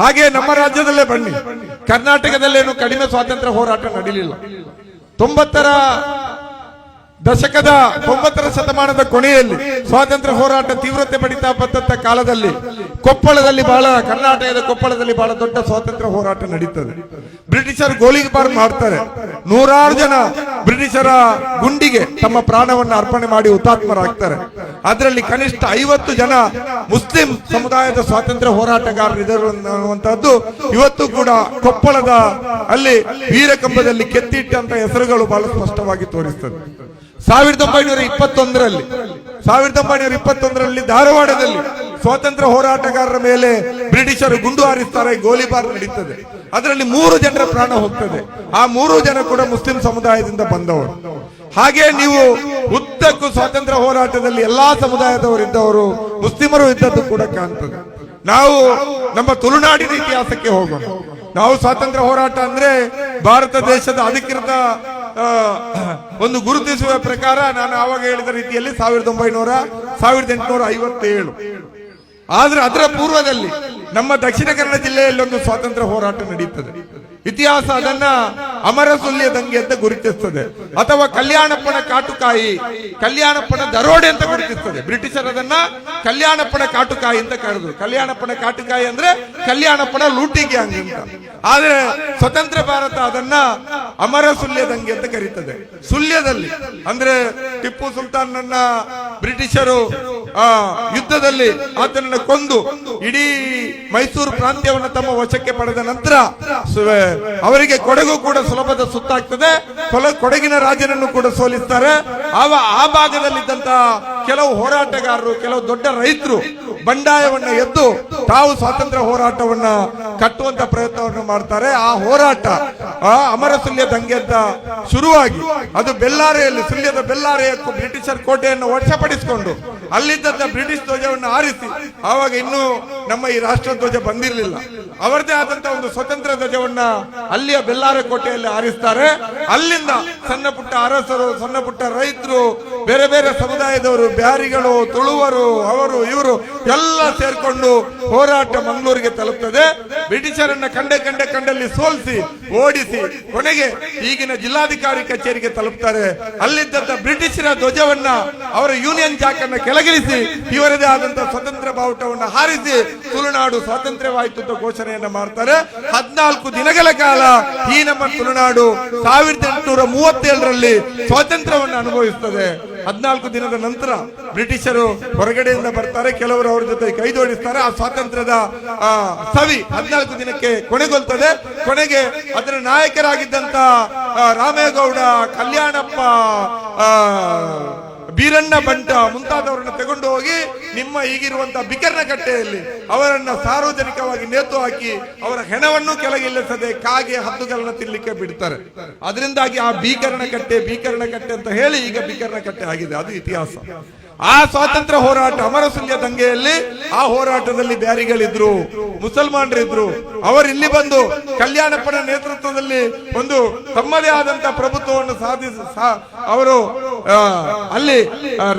ಹಾಗೆ ನಮ್ಮ ರಾಜ್ಯದಲ್ಲೇ ಬನ್ನಿ, ಕರ್ನಾಟಕದಲ್ಲೇನು ಕಡಿಮೆ ಸ್ವಾತಂತ್ರ್ಯ ಹೋರಾಟ ನಡೀಲಿಲ್ಲ. 90ರ ಶತಮಾನದ ಕೊನೆಯಲ್ಲಿ ಸ್ವಾತಂತ್ರ್ಯ ಹೋರಾಟ ತೀವ್ರತೆ ಪಡಿತಾ ಬಂದಂತ ಕಾಲದಲ್ಲಿ ಕೊಪ್ಪಳದಲ್ಲಿ ಕರ್ನಾಟಕದ ಕೊಪ್ಪಳದಲ್ಲಿ ಬಹಳ ದೊಡ್ಡ ಸ್ವಾತಂತ್ರ್ಯ ಹೋರಾಟ ನಡೀತದೆ. ಬ್ರಿಟಿಷರು ಗೋಲಿಬಾರ್ ಮಾಡ್ತಾರೆ. ನೂರಾರು ಜನ ಬ್ರಿಟಿಷರ ಗುಂಡಿಗೆ ತಮ್ಮ ಪ್ರಾಣವನ್ನು ಅರ್ಪಣೆ ಮಾಡಿ ಹುತಾತ್ಮರಾಗ್ತಾರೆ. ಅದರಲ್ಲಿ ಕನಿಷ್ಠ 50 ಜನ ಮುಸ್ಲಿಂ ಸಮುದಾಯದ ಸ್ವಾತಂತ್ರ್ಯ ಹೋರಾಟಗಾರರಿದ್ದರು ಅನ್ನುವಂತಹದ್ದು ಇವತ್ತು ಕೂಡ ಕೊಪ್ಪಳದ ಅಲ್ಲಿ ವೀರಕಂಬದಲ್ಲಿ ಕೆತ್ತಿಟ್ಟಂತ ಹೆಸರುಗಳು ಬಹಳ ಸ್ಪಷ್ಟವಾಗಿ ತೋರಿಸ್ತದೆ. 1921ರಲ್ಲಿ ಧಾರವಾಡದಲ್ಲಿ ಸ್ವಾತಂತ್ರ್ಯ ಹೋರಾಟಗಾರರ ಮೇಲೆ ಬ್ರಿಟಿಷರು ಗುಂಡು ಹಾರಿಸ್ತಾರೆ, ಗೋಲಿಬಾರ್ ನಡೀತದೆ. ಅದರಲ್ಲಿ 3 ಜನರ ಪ್ರಾಣ ಹೋಗ್ತದೆ. ಆ 3 ಜನ ಕೂಡ ಮುಸ್ಲಿಂ ಸಮುದಾಯದಿಂದ ಬಂದವರು. ಹಾಗೆ ನೀವು ಉದ್ದಕ್ಕೂ ಸ್ವಾತಂತ್ರ್ಯ ಹೋರಾಟದಲ್ಲಿ ಎಲ್ಲಾ ಸಮುದಾಯದವರಿದ್ದವರು, ಮುಸ್ಲಿಮರು ಇದ್ದದ್ದು ಕೂಡ ಕಾಣ್ತದೆ. ನಾವು ನಮ್ಮ ತುಳುನಾಡಿನ ಇತಿಹಾಸಕ್ಕೆ ಹೋಗೋಣ. ನಾವು ಸ್ವಾತಂತ್ರ್ಯ ಹೋರಾಟ ಅಂದ್ರೆ ಭಾರತ ದೇಶದ ಅಧಿಕೃತ ಒಂದು ಗುರುತಿಸುವ ಪ್ರಕಾರ ನಾನು ಆವಾಗ ಹೇಳಿದ ರೀತಿಯಲ್ಲಿ 1857. ಆದ್ರೆ ಅದರ ಪೂರ್ವದಲ್ಲಿ ನಮ್ಮ ದಕ್ಷಿಣ ಕನ್ನಡ ಜಿಲ್ಲೆಯಲ್ಲಿ ಒಂದು ಸ್ವಾತಂತ್ರ್ಯ ಹೋರಾಟ ನಡೀತದೆ. ಇತಿಹಾಸ ಅದನ್ನ ಅಮರಸುಲ್ಯ ದಂಗೆ ಅಂತ ಗುರುತಿಸ್ತದೆ, ಅಥವಾ ಕಲ್ಯಾಣಪ್ಪನ ಕಾಟುಕಾಯಿ, ಕಲ್ಯಾಣಪ್ಪನ ದರೋಡೆ ಅಂತ ಗುರುತಿಸ್ತದೆ. ಬ್ರಿಟಿಷರ್ ಅದನ್ನ ಕಲ್ಯಾಣಪ್ಪನ ಕಾಟುಕಾಯಿ ಅಂತ ಕರೆದ್ರು. ಕಲ್ಯಾಣಪ್ಪನ ಕಾಟುಕಾಯಿ ಅಂದ್ರೆ ಕಲ್ಯಾಣಪ್ಪನ ಲೂಟಿ ಗ್ಯಾಂಗ್ ಅಂತ. ಆದ್ರೆ ಸ್ವತಂತ್ರ ಭಾರತ ಅದನ್ನ ಅಮರಸುಲ್ಯ ದಂಗೆ ಅಂತ ಕರೀತದೆ. ಸುಳ್ಯದಲ್ಲಿ ಅಂದ್ರೆ ಟಿಪ್ಪು ಸುಲ್ತಾನ್ನನ್ನ ಬ್ರಿಟಿಷರು ಯುದ್ಧದಲ್ಲಿ ಆತನನ್ನ ಕೊಂದು ಇಡೀ ಮೈಸೂರು ಪ್ರಾಂತ್ಯವನ್ನು ತಮ್ಮ ವಶಕ್ಕೆ ಪಡೆದ ನಂತರ ಅವರಿಗೆ ಕೊಡಗು ಕೂಡ ಸುಲಭದ ಸುತ್ತಾಗ್ತದೆ. ಕೊಡಗಿನ ರಾಜನನ್ನು ಕೂಡ ಸೋಲಿಸ್ತಾರೆ. ಆ ಭಾಗದಲ್ಲಿದ್ದಂತಹ ಕೆಲವು ಹೋರಾಟಗಾರರು, ಕೆಲವು ದೊಡ್ಡ ರೈತರು ಬಂಡಾಯವನ್ನ ಎದ್ದು ತಾವು ಸ್ವಾತಂತ್ರ್ಯ ಹೋರಾಟವನ್ನ ಕಟ್ಟುವಂತ ಪ್ರಯತ್ನವನ್ನು ಮಾಡ್ತಾರೆ. ಆ ಹೋರಾಟ ಅಮರಸುಲ್ಯ ದಂಗೆ ಅಂತ ಶುರುವಾಗಿ ಅದು ಬೆಲ್ಲಾರೆಯಲ್ಲಿ, ಸುಳ್ಯದ ಬೆಲ್ಲಾರೆಯ ಬ್ರಿಟಿಷರ್ ಕೋಟೆಯನ್ನು ವಶಪಡಿಸಿಕೊಂಡು ಅಲ್ಲಿದ್ದಂತ ಬ್ರಿಟಿಷ್ ಧ್ವಜವನ್ನು ಹಾರಿಸಿ, ಆವಾಗ ಇನ್ನೂ ನಮ್ಮ ಈ ರಾಷ್ಟ್ರ ಧ್ವಜ ಬಂದಿರಲಿಲ್ಲ, ಅವರದೇ ಆದಂತ ಒಂದು ಸ್ವತಂತ್ರ ಧ್ವಜವನ್ನ ಅಲ್ಲಿಯ ಬೆಲ್ಲಾರ ಕೋಟೆಯಲ್ಲಿ ಹಾರಿಸ್ತಾರೆ. ಅಲ್ಲಿಂದ ಸಣ್ಣ ಪುಟ್ಟ ಅರಸರು, ಸಣ್ಣ ಪುಟ್ಟ ರೈತರು, ಬೇರೆ ಬೇರೆ ಸಮುದಾಯದವರು, ಬ್ಯಾರಿಗಳು, ತುಳುವರು, ಅವರು ಇವರು ಎಲ್ಲ ಸೇರ್ಕೊಂಡು ಹೋರಾಟ ಮಂಗಳೂರಿಗೆ ತಲುಪ್ತದೆ. ಬ್ರಿಟಿಷರನ್ನ ಕಂಡಲ್ಲಿ ಸೋಲಿಸಿ ಓಡಿಸಿ ಕೊನೆಗೆ ಈಗಿನ ಜಿಲ್ಲಾಧಿಕಾರಿ ಕಚೇರಿಗೆ ತಲುಪ್ತಾರೆ. ಅಲ್ಲಿದ್ದಂತ ಬ್ರಿಟಿಷರ ಧ್ವಜವನ್ನ, ಅವರ ಯೂನಿಯನ್ ಜಾಕ್ ಅನ್ನ ಕೆಳಗಿಳಿಸಿ ಇವರದೇ ಆದಂತಹ ಸ್ವತಂತ್ರ ಬಾವುಟವನ್ನು ಹಾರಿಸಿ ತುಳುನಾಡು ಸ್ವಾತಂತ್ರ್ಯವಾಯಿತು ಅಂತ ಘೋಷಣೆಯನ್ನ ಮಾಡ್ತಾರೆ. 14 ದಿನಗಳ ಕಾಲ ಈ ನಮ್ಮ ತುಳುನಾಡು 1837ರಲ್ಲಿ ಸ್ವಾತಂತ್ರ್ಯವನ್ನು ಅನುಭವಿಸುತ್ತದೆ. 14 ದಿನದ ನಂತರ ಬ್ರಿಟಿಷರು ಹೊರಗಡೆಯಿಂದ ಬರ್ತಾರೆ, ಕೆಲವರು ಅವರ ಜೊತೆ ಕೈ ಜೋಡಿಸ್ತಾರೆ. ಆ ಸ್ವಾತಂತ್ರ್ಯದ ಸವಿ 14 ದಿನಕ್ಕೆ ಕೊನೆಗೊಳ್ತದೆ. ಕೊನೆಗೆ ಅದರ ನಾಯಕರಾಗಿದ್ದಂತ ರಾಮೇಗೌಡ, ಕಲ್ಯಾಣಪ್ಪ, ಬೀರಣ್ಣ ಬಂಟ ಮುಂತಾದವರನ್ನು ತಗೊಂಡು ಹೋಗಿ ನಿಮ್ಮ ಈಗಿರುವಂತಹ ಬಿಕರ್ನಕಟ್ಟೆಯಲ್ಲಿ ಅವರನ್ನ ಸಾರ್ವಜನಿಕವಾಗಿ ನೇತು ಹಾಕಿ ಅವರ ಹೆಣವನ್ನು ಕೆಳಗಿಳಿಸದೆ ಕಾಗೆ ಹದ್ದುಗಳನ್ನ ತಿನ್ಲಿಕ್ಕೆ ಬಿಡ್ತಾರೆ. ಅದರಿಂದಾಗಿ ಆ ಬೀಕರ್ನಕಟ್ಟೆ ಅಂತ ಹೇಳಿ ಈಗ ಬಿಕರ್ನಕಟ್ಟೆ ಆಗಿದೆ. ಅದು ಇತಿಹಾಸ. ಆ ಸ್ವಾತಂತ್ರ್ಯ ಹೋರಾಟ ಅಮರಸುಲ್ಯ ದಂಗೆಯಲ್ಲಿ ಆ ಹೋರಾಟದಲ್ಲಿ ಬ್ಯಾರಿಗಳಿದ್ರು, ಮುಸಲ್ಮಾನರಿದ್ರು. ಅವರು ಇಲ್ಲಿ ಬಂದು ಕಲ್ಯಾಣಪ್ಪನ ನೇತೃತ್ವದಲ್ಲಿ ಒಂದು ತಮ್ಮದೇ ಆದಂತ ಪ್ರಭುತ್ವವನ್ನು ಅವರು ಅಲ್ಲಿ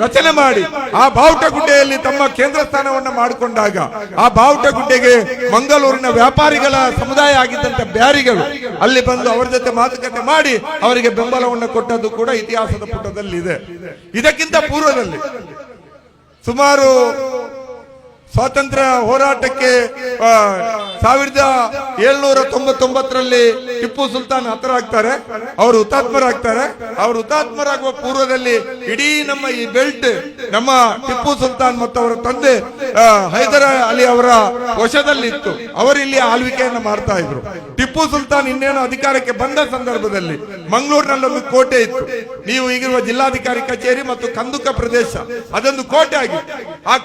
ರಚನೆ ಮಾಡಿ ಆ ಬಾವುಟಗುಡ್ಡೆಯಲ್ಲಿ ತಮ್ಮ ಕೇಂದ್ರ ಸ್ಥಾನವನ್ನು ಮಾಡಿಕೊಂಡಾಗ ಆ ಬಾವುಟಗುಡ್ಡೆಗೆ ಮಂಗಳೂರಿನ ವ್ಯಾಪಾರಿಗಳ ಸಮುದಾಯ ಆಗಿದ್ದಂತ ಬ್ಯಾರಿಗಳು ಅಲ್ಲಿ ಬಂದು ಅವರ ಜೊತೆ ಮಾತುಕತೆ ಮಾಡಿ ಅವರಿಗೆ ಬೆಂಬಲವನ್ನು ಕೊಟ್ಟದ್ದು ಕೂಡ ಇತಿಹಾಸದ ಪುಟದಲ್ಲಿ ಇದೆ. ಇದಕ್ಕಿಂತ ಪೂರ್ವದಲ್ಲಿ ಸುಮಾರು ಸ್ವಾತಂತ್ರ್ಯ ಹೋರಾಟಕ್ಕೆ 1799ರಲ್ಲಿ ಟಿಪ್ಪು ಸುಲ್ತಾನ್ ಹತರಾಗ್ತಾರೆ, ಅವರು ಹುತಾತ್ಮರಾಗ್ತಾರೆ. ಅವರು ಹುತಾತ್ಮರಾಗುವ ಪೂರ್ವದಲ್ಲಿ ಇಡೀ ನಮ್ಮ ಈ ಬೆಲ್ಟ್ ನಮ್ಮ ಟಿಪ್ಪು ಸುಲ್ತಾನ್ ಮತ್ತು ಅವರ ತಂದೆ ಹೈದರ್ ಅಲಿ ಅವರ ವಶದಲ್ಲಿತ್ತು. ಅವರು ಇಲ್ಲಿ ಆಳ್ವಿಕೆಯನ್ನು ಮಾಡ್ತಾ ಇದ್ರು. ಟಿಪ್ಪು ಸುಲ್ತಾನ್ ಇನ್ನೇನು ಅಧಿಕಾರಕ್ಕೆ ಬಂದ ಸಂದರ್ಭದಲ್ಲಿ ಮಂಗಳೂರಿನಲ್ಲೊಂದು ಕೋಟೆ ಇತ್ತು. ನೀವು ಈಗಿರುವ ಜಿಲ್ಲಾಧಿಕಾರಿ ಕಚೇರಿ ಮತ್ತು ಕಂದುಕ ಪ್ರದೇಶ ಅದೊಂದು ಕೋಟೆ ಆಗಿತ್ತು. ಆ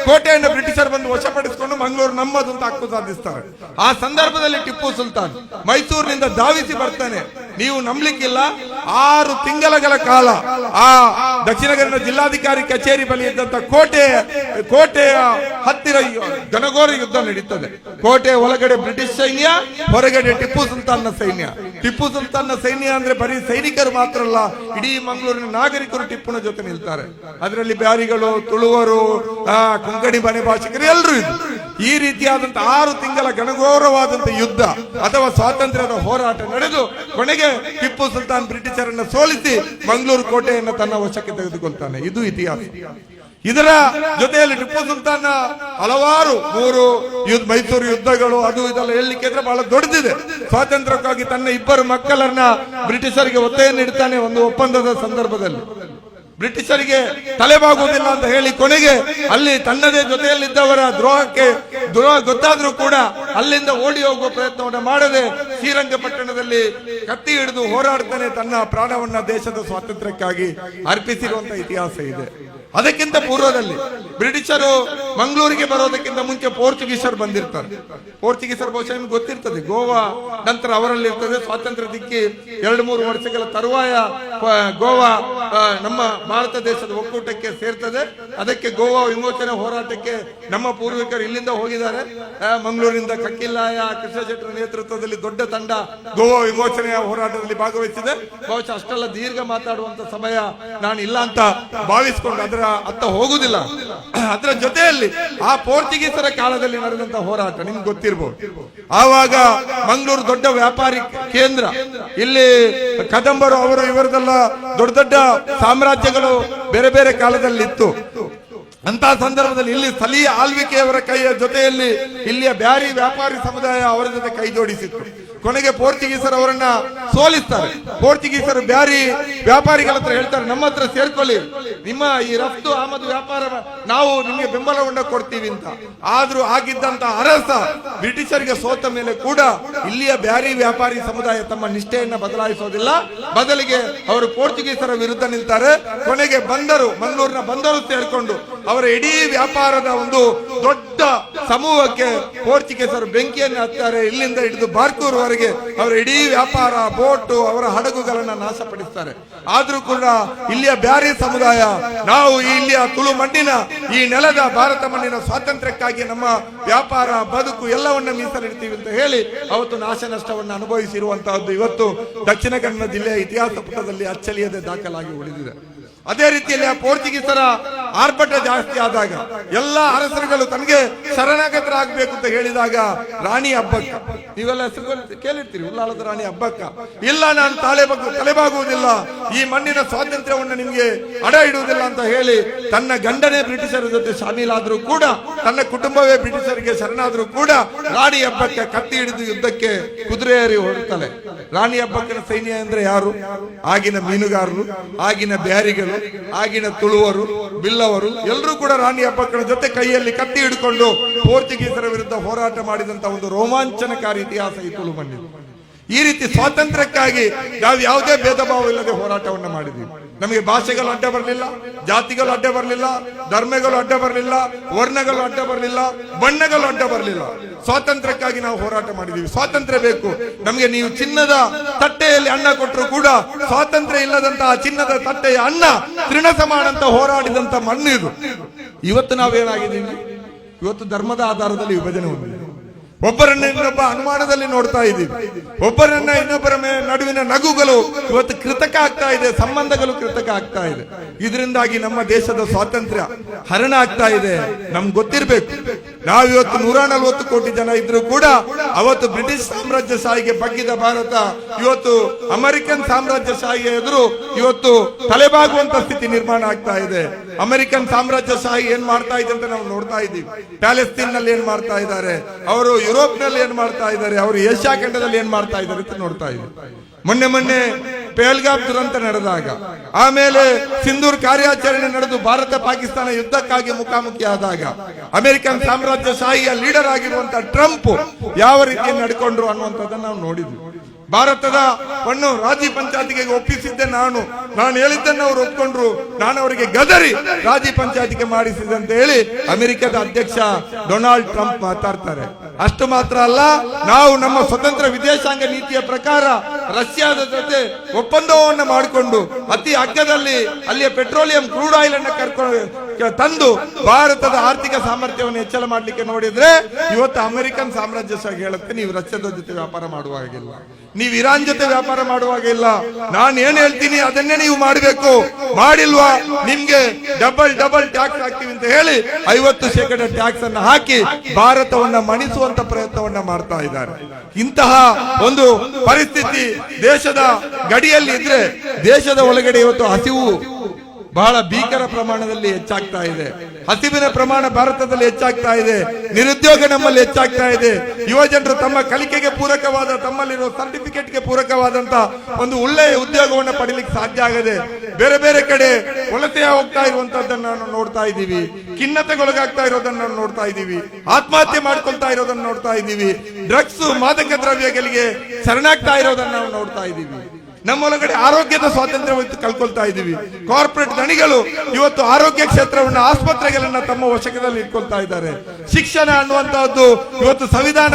ಕೋಟೆಯನ್ನು ಬ್ರಿಟಿಷರು ಬಂದು ವಶಪಡಿಸಿಕೊಂಡು ಮಂಗಳೂರು ನಮ್ಮದು ಅಂತ ಹಕ್ಕು ಸಾಧಿಸ್ತಾರೆ. ಆ ಸಂದರ್ಭದಲ್ಲಿ ಟಿಪ್ಪು ಸುಲ್ತಾನ್ ಮೈಸೂರಿನಿಂದ ಧಾವಿಸಿ ಬರ್ತಾನೆ. ನೀವು ನಂಬಲಿಕ್ಕಿಲ್ಲ, 6 ತಿಂಗಳ ಕಾಲ ಆ ದಕ್ಷಿಣ ಕನ್ನಡ ಜಿಲ್ಲಾಧಿಕಾರಿ ಕಚೇರಿ ಬಳಿ ಇದ್ದಂತ ಕೋಟೆಯ ಹತ್ತಿರ ಘನಘೋರ ಯುದ್ಧ ನಡೀತದೆ. ಕೋಟೆಯ ಒಳಗಡೆ ಬ್ರಿಟಿಷ್ ಸೈನ್ಯ, ಹೊರಗಡೆ ಟಿಪ್ಪು ಸುಲ್ತಾನ್ನ ಸೈನ್ಯ. ಟಿಪ್ಪು ಸುಲ್ತಾನ್ನ ಸೈನ್ಯ ಅಂದ್ರೆ ಬರೀ ಸೈನಿಕರು ಮಾತ್ರ ಅಲ್ಲ, ಇಡೀ ಮಂಗಳೂರಿನ ನಾಗರಿಕರು ಟಿಪ್ಪುನ ಜೊತೆ ನಿಲ್ತಾರೆ. ಅದರಲ್ಲಿ ಬ್ಯಾರಿಗಳು, ತುಳುವರು, ಕೊಂಕಣಿ ಮನೆ ಭಾಷಿಕರು ಎಲ್ಲರೂ ಇದ್ರು. ಈ ರೀತಿಯಾದಂತಹ 6 ತಿಂಗಳ ಘನಘೋರವಾದಂತಹ ಯುದ್ಧ ಅಥವಾ ಸ್ವಾತಂತ್ರ್ಯದ ಹೋರಾಟ ನಡೆದು ಕೊನೆಗೆ ಟಿಪ್ಪು ಸುಲ್ತಾನ್ ಬ್ರಿಟಿಷರನ್ನ ಸೋಲಿಸಿ ಮಂಗಳೂರು ಕೋಟೆಯನ್ನು ತನ್ನ ವಶಕ್ಕೆ ತೆಗೆದುಕೊಳ್ತಾನೆ. ಇದು ಇತಿಹಾಸ. ಇದರ ಜೊತೆಯಲ್ಲಿ ಟಿಪ್ಪು ಸುಲ್ತಾನ್ ಹಲವಾರು 3 ಮೈಸೂರು ಯುದ್ಧಗಳು ಅದು ಇದೆಲ್ಲ ಹೇಳಲಿಕ್ಕೆ ಇದ್ರೆ ಬಹಳ ದೊಡ್ಡದಿದೆ. ಸ್ವಾತಂತ್ರ್ಯಕ್ಕಾಗಿ ತನ್ನ 2 ಮಕ್ಕಳನ್ನ ಬ್ರಿಟಿಷರಿಗೆ ಒತ್ತೆಯನ್ನು ಇಡ್ತಾನೆ. ಒಂದು ಒಪ್ಪಂದದ ಸಂದರ್ಭದಲ್ಲಿ ಬ್ರಿಟಿಷರಿಗೆ ತಲೆಬಾಗುವುದಿಲ್ಲ ಅಂತ ಹೇಳಿ ಕೊನೆಗೆ ಅಲ್ಲಿ ತನ್ನದೇ ಜೊತೆಯಲ್ಲಿದ್ದವರ ದ್ರೋಹ ಗೊತ್ತಾದ್ರೂ ಕೂಡ ಅಲ್ಲಿಂದ ಓಡಿ ಹೋಗುವ ಪ್ರಯತ್ನವನ್ನು ಮಾಡದೆ ಶ್ರೀರಂಗಪಟ್ಟಣದಲ್ಲಿ ಕತ್ತಿ ಹಿಡಿದು ಹೋರಾಡ್ತಾನೆ. ತನ್ನ ಪ್ರಾಣವನ್ನ ದೇಶದ ಸ್ವಾತಂತ್ರ್ಯಕ್ಕಾಗಿ ಅರ್ಪಿಸಿರುವಂತಹ ಇತಿಹಾಸ ಇದೆ. ಅದಕ್ಕಿಂತ ಪೂರ್ವದಲ್ಲಿ ಬ್ರಿಟಿಷರು ಮಂಗಳೂರಿಗೆ ಬರೋದಕ್ಕಿಂತ ಮುಂಚೆ ಪೋರ್ಚುಗೀಸರು ಬಂದಿರ್ತಾರೆ. ಪೋರ್ಚುಗೀಸರು ಬಹುಶಃ ನಿಮ್ಗೆ ಗೊತ್ತಿರ್ತದೆ, ಗೋವಾ ನಂತರ ಅವರಲ್ಲಿ ಇರ್ತದೆ. ಸ್ವಾತಂತ್ರ್ಯ ದಿಕ್ಕಿ 2-3 ವರ್ಷಗಳ ತರುವಾಯ ಗೋವಾ ನಮ್ಮ ಭಾರತ ದೇಶದ ಒಕ್ಕೂಟಕ್ಕೆ ಸೇರ್ತದೆ. ಅದಕ್ಕೆ ಗೋವಾ ವಿಮೋಚನೆ ಹೋರಾಟಕ್ಕೆ ನಮ್ಮ ಪೂರ್ವಿಕರು ಇಲ್ಲಿಂದ ಹೋಗಿದ್ದಾರೆ. ಮಂಗಳೂರಿನಿಂದ ಕಕ್ಕಿಲ್ಲಾಯ ಕೃಷ್ಣ ಶೆಟ್ಟರ ನೇತೃತ್ವದಲ್ಲಿ ದೊಡ್ಡ ತಂಡ ಗೋವಾ ವಿಮೋಚನೆಯ ಹೋರಾಟದಲ್ಲಿ ಭಾಗವಹಿಸಿದೆ. ಬಹುಶಃ ಅಷ್ಟೆಲ್ಲ ದೀರ್ಘ ಮಾತಾಡುವಂತ ಸಮಯ ನಾನು ಇಲ್ಲ ಅಂತ ಭಾವಿಸಿಕೊಂಡು ಅದರ ಅತ್ತ ಹೋಗುದಿಲ್ಲ. ಅದರ ಜೊತೆಯಲ್ಲಿ ಆ ಪೋರ್ಚುಗೀಸರ ಕಾಲದಲ್ಲಿ ನಡೆದಂತಹ ಹೋರಾಟ ನಿಮ್ಗೆ ಗೊತ್ತಿರಬಹುದು. ಆವಾಗ ಮಂಗಳೂರು ದೊಡ್ಡ ವ್ಯಾಪಾರಿ ಕೇಂದ್ರ. ಇಲ್ಲಿ ಕದಂಬರು ಅವರು ಇವರದೆಲ್ಲ ದೊಡ್ಡ ದೊಡ್ಡ ಸಾಮ್ರಾಜ್ಯಗಳು ಬೇರೆ ಬೇರೆ ಕಾಲದಲ್ಲಿ ಇತ್ತು. ಅಂತ ಸಂದರ್ಭದಲ್ಲಿ ಇಲ್ಲಿ ಸ್ಥಳೀಯ ಆಳ್ವಿಕೆಯವರ ಕೈಯ ಜೊತೆಯಲ್ಲಿ ಇಲ್ಲಿಯ ಬ್ಯಾರಿ ವ್ಯಾಪಾರಿ ಸಮುದಾಯ ಅವರ ಜೊತೆ ಕೈ ಜೋಡಿಸಿತ್ತು. ಕೊನೆಗೆ ಪೋರ್ಚುಗೀಸರು ಅವರನ್ನ ಸೋಲಿಸ್ತಾರೆ. ಪೋರ್ಚುಗೀಸರು ಬ್ಯಾರಿ ವ್ಯಾಪಾರಿಗಳ ಹತ್ರ ಹೇಳ್ತಾರೆ, ನಮ್ಮ ಹತ್ರ ಸೇರ್ಕೊಳ್ಳಿ, ನಿಮ್ಮ ಈ ರಫ್ತು ಆಮದು ವ್ಯಾಪಾರ ನಾವು ನಿಮಗೆ ಬೆಂಬಲವನ್ನ ಕೊಡ್ತೀವಿ ಅಂತ. ಆದ್ರೂ ಆಗಿದ್ದಂತ ಅರಸ ಬ್ರಿಟಿಷರಿಗೆ ಸೋತ ಮೇಲೆ ಕೂಡ ಇಲ್ಲಿಯ ಬ್ಯಾರಿ ವ್ಯಾಪಾರಿ ಸಮುದಾಯ ತಮ್ಮ ನಿಷ್ಠೆಯನ್ನ ಬದಲಾಯಿಸೋದಿಲ್ಲ. ಬದಲಿಗೆ ಅವರು ಪೋರ್ಚುಗೀಸರ ವಿರುದ್ಧ ನಿಲ್ತಾರೆ. ಕೊನೆಗೆ ಬಂದರು, ಮಂಗಳೂರಿನ ಬಂದರು ಸೇರ್ಕೊಂಡು ಅವರ ಇಡೀ ವ್ಯಾಪಾರದ ಒಂದು ದೊಡ್ಡ ಸಮೂಹಕ್ಕೆ ಪೋರ್ಚುಗೀಸರು ಬೆಂಕಿಯನ್ನು ಹತ್ತಾರೆ. ಇಲ್ಲಿಂದ ಹಿಡಿದು ಬಾರ್ಕೂರ್ವರೆಗೆ ಅವರ ಇಡೀ ವ್ಯಾಪಾರ, ಬೋಟು, ಅವರ ಹಡಗುಗಳನ್ನ ನಾಶಪಡಿಸ್ತಾರೆ. ಆದ್ರೂ ಕೂಡ ಇಲ್ಲಿಯ ಬ್ಯಾರಿ ಸಮುದಾಯ, ನಾವು ಇಲ್ಲಿಯ ತುಳು ಮಣ್ಣಿನ, ಈ ನೆಲದ ಭಾರತ ಮಣ್ಣಿನ ಸ್ವಾತಂತ್ರ್ಯಕ್ಕಾಗಿ ನಮ್ಮ ವ್ಯಾಪಾರ, ಬದುಕು ಎಲ್ಲವನ್ನ ಮೀಸಲಿಡ್ತೀವಿ ಅಂತ ಹೇಳಿ ಅವತ್ತು ನಾಶ ನಷ್ಟವನ್ನು ಅನುಭವಿಸಿರುವಂತಹದ್ದು ಇವತ್ತು ದಕ್ಷಿಣ ಕನ್ನಡ ಜಿಲ್ಲೆಯ ಇತಿಹಾಸ ಪುಟದಲ್ಲಿ ಅಚ್ಚಳಿಯದೆ ದಾಖಲಾಗಿ ಉಳಿದಿದೆ. ಅದೇ ರೀತಿಯಲ್ಲಿ ಆ ಪೋರ್ಚುಗೀಸರ ಆರ್ಭಟ ಜಾಸ್ತಿ ಆದಾಗ ಎಲ್ಲ ಅರಸರುಗಳು ತನಗೆ ಶರಣಾಗತರಾಗಬೇಕು ಅಂತ ಹೇಳಿದಾಗ ರಾಣಿ ಅಬ್ಬಕ್ಕ, ನೀವೆಲ್ಲ ಹೆಸರು ಕೇಳಿರ್ತೀರಿ, ಉಲ್ಲಾಳದ ರಾಣಿ ಅಬ್ಬಕ್ಕ, ಇಲ್ಲ ನಾನು ತಲೆಬಾಗುವುದಿಲ್ಲ, ಈ ಮಣ್ಣಿನ ಸ್ವಾತಂತ್ರ್ಯವನ್ನು ನಿಮ್ಗೆ ಅಡ ಇಡುವುದಿಲ್ಲ ಅಂತ ಹೇಳಿ ತನ್ನ ಗಂಡನೇ ಬ್ರಿಟಿಷರ ಜೊತೆ ಶಾಮೀಲಾದ್ರೂ ಕೂಡ, ತನ್ನ ಕುಟುಂಬವೇ ಬ್ರಿಟಿಷರಿಗೆ ಶರಣಾದ್ರೂ ಕೂಡ ರಾಣಿ ಅಬ್ಬಕ್ಕ ಕತ್ತಿ ಹಿಡಿದು ಯುದ್ಧಕ್ಕೆ ಕುದುರೆ ಏರಿ ಹೊರಡ್ತಾಳೆ. ರಾಣಿ ಅಬ್ಬಕ್ಕನ ಸೈನ್ಯ ಅಂದ್ರೆ ಯಾರು? ಆಗಿನ ಮೀನುಗಾರರು, ಆಗಿನ ಬ್ಯಾರಿಗಳು, ಆಗಿನ ತುಳುವರು, ಬಿಲ್ಲವರು ಎಲ್ಲರೂ ಕೂಡ ರಾಣಿ ಅಬ್ಬಕ್ಕನ ಜೊತೆ ಕೈಯಲ್ಲಿ ಕತ್ತಿ ಹಿಡ್ಕೊಂಡು ಪೋರ್ಚುಗೀಸರ ವಿರುದ್ಧ ಹೋರಾಟ ಮಾಡಿದಂತ ಒಂದು ರೋಮಾಂಚನಕಾರಿ ಇತಿಹಾಸ ಈ ತುಳು ಮಣ್ಣಿನ. ಈ ರೀತಿ ಸ್ವಾತಂತ್ರ್ಯಕ್ಕಾಗಿ ನಾವು ಯಾವುದೇ ಭೇದ ಭಾವ ಇಲ್ಲದೆ ಹೋರಾಟವನ್ನ ಮಾಡಿದ್ವಿ. ನಮಗೆ ಭಾಷೆಗಳು ಅಡ್ಡ ಬರಲಿಲ್ಲ, ಜಾತಿಗಳು ಅಡ್ಡ ಬರಲಿಲ್ಲ, ಧರ್ಮಗಳು ಅಡ್ಡ ಬರಲಿಲ್ಲ, ವರ್ಣಗಳು ಅಡ್ಡ ಬರಲಿಲ್ಲ, ಬಣ್ಣಗಳು ಅಡ್ಡ ಬರಲಿಲ್ಲ. ಸ್ವಾತಂತ್ರ್ಯಕ್ಕಾಗಿ ನಾವು ಹೋರಾಟ ಮಾಡಿದೀವಿ. ಸ್ವಾತಂತ್ರ್ಯ ಬೇಕು ನಮಗೆ. ನೀವು ಚಿನ್ನದ ತಟ್ಟೆಯಲ್ಲಿ ಅನ್ನ ಕೊಟ್ಟರು ಕೂಡ ಸ್ವಾತಂತ್ರ್ಯ ಇಲ್ಲದಂತಹ ಚಿನ್ನದ ತಟ್ಟೆಯ ಅನ್ನ ತೃಣ ಸಮಾನ ಅಂತ ಹೋರಾಡಿದಂತ ಮಣ್ಣು ಇದು. ಇವತ್ತು ನಾವೇನಾಗಿದ್ದೀವಿ? ಇವತ್ತು ಧರ್ಮದ ಆಧಾರದಲ್ಲಿ ವಿಭಜನೆ ಹೊಂದಿದೆ. ಒಬ್ಬರನ್ನ ಇನ್ನೊಬ್ಬ ಅನುಮಾನದಲ್ಲಿ ನೋಡ್ತಾ ಇದ್ದೀವಿ. ಒಬ್ಬರನ್ನ ಇನ್ನೊಬ್ಬರ ನಡುವಿನ ನಗುಗಳು ಇವತ್ತು ಕೃತಕ ಆಗ್ತಾ ಇದೆ, ಸಂಬಂಧಗಳು ಕೃತಕ ಆಗ್ತಾ ಇದೆ. ಇದರಿಂದಾಗಿ ನಮ್ಮ ದೇಶದ ಸ್ವಾತಂತ್ರ್ಯ ಹರಣ ಆಗ್ತಾ ಇದೆ. ನಮ್ಗೆ ಗೊತ್ತಿರ್ಬೇಕು, ನಾವಿವತ್ತು 140 ಕೋಟಿ ಜನ ಇದ್ರು ಕೂಡ ಅವತ್ತು ಬ್ರಿಟಿಷ್ ಸಾಮ್ರಾಜ್ಯಶಾಹಿಗೆ ಬಗ್ಗಿದ ಭಾರತ ಇವತ್ತು ಅಮೆರಿಕನ್ ಸಾಮ್ರಾಜ್ಯಶಾಹಿಯ ಎದುರು ಇವತ್ತು ತಲೆಬಾಗುವಂತ ಸ್ಥಿತಿ ನಿರ್ಮಾಣ ಆಗ್ತಾ ಇದೆ. ಅಮೆರಿಕನ್ ಸಾಮ್ರಾಜ್ಯಶಾಹಿ ಏನ್ ಮಾಡ್ತಾ ಇದೆ ಅಂತ ನಾವು ನೋಡ್ತಾ ಇದ್ದೀವಿ. ಪ್ಯಾಲೆಸ್ತೀನ್ ನಲ್ಲಿ ಏನ್ ಮಾಡ್ತಾ ಇದ್ದಾರೆ, ಅವರು ಯುರೋಪ್ ನಲ್ಲಿ ಏನ್ ಮಾಡ್ತಾ ಇದ್ದಾರೆ, ಅವರು ಏಷ್ಯಾ ಖಂಡದಲ್ಲಿ ಏನ್ ಮಾಡ್ತಾ ಇದ್ದಾರೆ ಅಂತ ನೋಡ್ತಾ ಇದ್ದೀವಿ. ಮೊನ್ನೆ ಪೆಹಲ್ಗಾಮ್ ದುರಂತ ನಡೆದಾಗ, ಆಮೇಲೆ ಸಿಂಧೂರ್ ಕಾರ್ಯಾಚರಣೆ ನಡೆದು ಭಾರತ ಪಾಕಿಸ್ತಾನ ಯುದ್ಧಕ್ಕಾಗಿ ಮುಖಾಮುಖಿ ಆದಾಗ ಅಮೆರಿಕನ್ ಸಾಮ್ರಾಜ್ಯಶಾಹಿಯ ಲೀಡರ್ ಆಗಿರುವಂತಹ ಟ್ರಂಪ್ ಯಾವ ರೀತಿ ನಡ್ಕೊಂಡ್ರು ಅನ್ನುವಂಥದ್ದನ್ನು ನಾವು ನೋಡಿದ್ವಿ. ಭಾರತದ ಮಣ್ಣು ರಾಜಿ ಪಂಚಾಯತಿಗೆ ಒಪ್ಪಿಸಿದ್ದೆ ನಾನು ಹೇಳಿದ್ದನ್ನು ಅವರು ಒಪ್ಕೊಂಡ್ರು. ನಾನು ಅವರಿಗೆ ಗದರಿ ರಾಜಿ ಪಂಚಾಯತಿಗೆ ಮಾಡಿಸಿದೆ ಅಂತ ಹೇಳಿ ಅಮೆರಿಕದ ಅಧ್ಯಕ್ಷ ಡೊನಾಲ್ಡ್ ಟ್ರಂಪ್ ಮಾತಾಡ್ತಾರೆ. ಅಷ್ಟು ಮಾತ್ರ ಅಲ್ಲ, ನಾವು ನಮ್ಮ ಸ್ವತಂತ್ರ ವಿದೇಶಾಂಗ ನೀತಿಯ ಪ್ರಕಾರ ರಷ್ಯಾದ ಜೊತೆ ಒಪ್ಪಂದವನ್ನು ಮಾಡಿಕೊಂಡು ಅತಿ ಅಗ್ಗದಲ್ಲಿ ಅಲ್ಲಿಯ ಪೆಟ್ರೋಲಿಯಂ ಕ್ರೂಡ್ ಆಯಿಲ್ ಅನ್ನು ಕರ್ಕೊಂಡು ತಂದು ಭಾರತದ ಆರ್ಥಿಕ ಸಾಮರ್ಥ್ಯವನ್ನು ಹೆಚ್ಚಳ ಮಾಡಲಿಕ್ಕೆ ನೋಡಿದ್ರೆ ಇವತ್ತು ಅಮೆರಿಕನ್ ಸಾಮ್ರಾಜ್ಯಶಾಹಿ ಹೇಳುತ್ತೆ, ನೀವು ರಷ್ಯಾದ ಜೊತೆ ವ್ಯಾಪಾರ ಮಾಡುವಾಗಿಲ್ಲ, ನೀವು ಇರಾನ್ ಜೊತೆ ವ್ಯಾಪಾರ ಮಾಡುವಾಗಿಲ್ಲ, ನಾನು ಏನ್ ಹೇಳ್ತೀನಿ ಅದನ್ನೇ ನೀವು ಮಾಡಬೇಕು, ಮಾಡಿಲ್ವಾ ನಿಮ್ಗೆ ಡಬಲ್ ಟ್ಯಾಕ್ಸ್ ಹಾಕ್ತೀವಿ ಅಂತ ಹೇಳಿ 50% ಟ್ಯಾಕ್ಸ್ ಅನ್ನು ಹಾಕಿ ಭಾರತವನ್ನ ಮಣಿಸುವಂತ ಪ್ರಯತ್ನವನ್ನ ಮಾಡ್ತಾ ಇದ್ದಾರೆ. ಇಂತಹ ಒಂದು ಪರಿಸ್ಥಿತಿ ದೇಶದ ಗಡಿಯಲ್ಲಿ ಇದ್ರೆ ದೇಶದ ಒಳಗಡೆ ಇವತ್ತು ಹಸಿವು ಬಹಳ ಭೀಕರ ಪ್ರಮಾಣದಲ್ಲಿ ಹೆಚ್ಚಾಗ್ತಾ ಇದೆ. ಹಸಿವಿನ ಪ್ರಮಾಣ ಭಾರತದಲ್ಲಿ ಹೆಚ್ಚಾಗ್ತಾ ಇದೆ. ನಿರುದ್ಯೋಗ ನಮ್ಮಲ್ಲಿ ಹೆಚ್ಚಾಗ್ತಾ ಇದೆ. ಯುವ ಜನರು ತಮ್ಮ ಕಲಿಕೆಗೆ ಪೂರಕವಾದ, ತಮ್ಮಲ್ಲಿರೋ ಸರ್ಟಿಫಿಕೇಟ್ಗೆ ಪೂರಕವಾದಂತ ಒಂದು ಒಳ್ಳೆಯ ಉದ್ಯೋಗವನ್ನು ಪಡೀಲಿಕ್ಕೆ ಸಾಧ್ಯ ಆಗದೆ ಬೇರೆ ಬೇರೆ ಕಡೆ ವಲಸೆ ಹೋಗ್ತಾ ಇರುವಂತದ್ದನ್ನು ನಾವು ನೋಡ್ತಾ ಇದ್ದೀವಿ. ಖಿನ್ನತೆಗೊಳಗಾಗ್ತಾ ಇರೋದನ್ನ ನೋಡ್ತಾ ಇದ್ದೀವಿ. ಆತ್ಮಹತ್ಯೆ ಮಾಡ್ಕೊಳ್ತಾ ಇರೋದನ್ನ ನೋಡ್ತಾ ಇದ್ದೀವಿ. ಡ್ರಗ್ಸ್, ಮಾದಕ ದ್ರವ್ಯಗಳಿಗೆ ಶರಣಾಗ್ತಾ ಇರೋದನ್ನ ನಾವು ನೋಡ್ತಾ ಇದ್ದೀವಿ. ನಮ್ಮೊಳಗಡೆ ಆರೋಗ್ಯದ ಸ್ವಾತಂತ್ರ್ಯ ಕಳ್ಕೊಳ್ತಾ ಇದ್ದೀವಿ. ಕಾರ್ಪೊರೇಟ್ ಧಣಿಗಳು ಇವತ್ತು ಆರೋಗ್ಯ ಕ್ಷೇತ್ರವನ್ನ, ಆಸ್ಪತ್ರೆಗಳನ್ನ ತಮ್ಮ ವಶಕದಲ್ಲಿ ಇಟ್ಕೊಳ್ತಾ ಇದ್ದಾರೆ. ಶಿಕ್ಷಣ ಅನ್ನುವಂತಹದ್ದು ಇವತ್ತು ಸಂವಿಧಾನ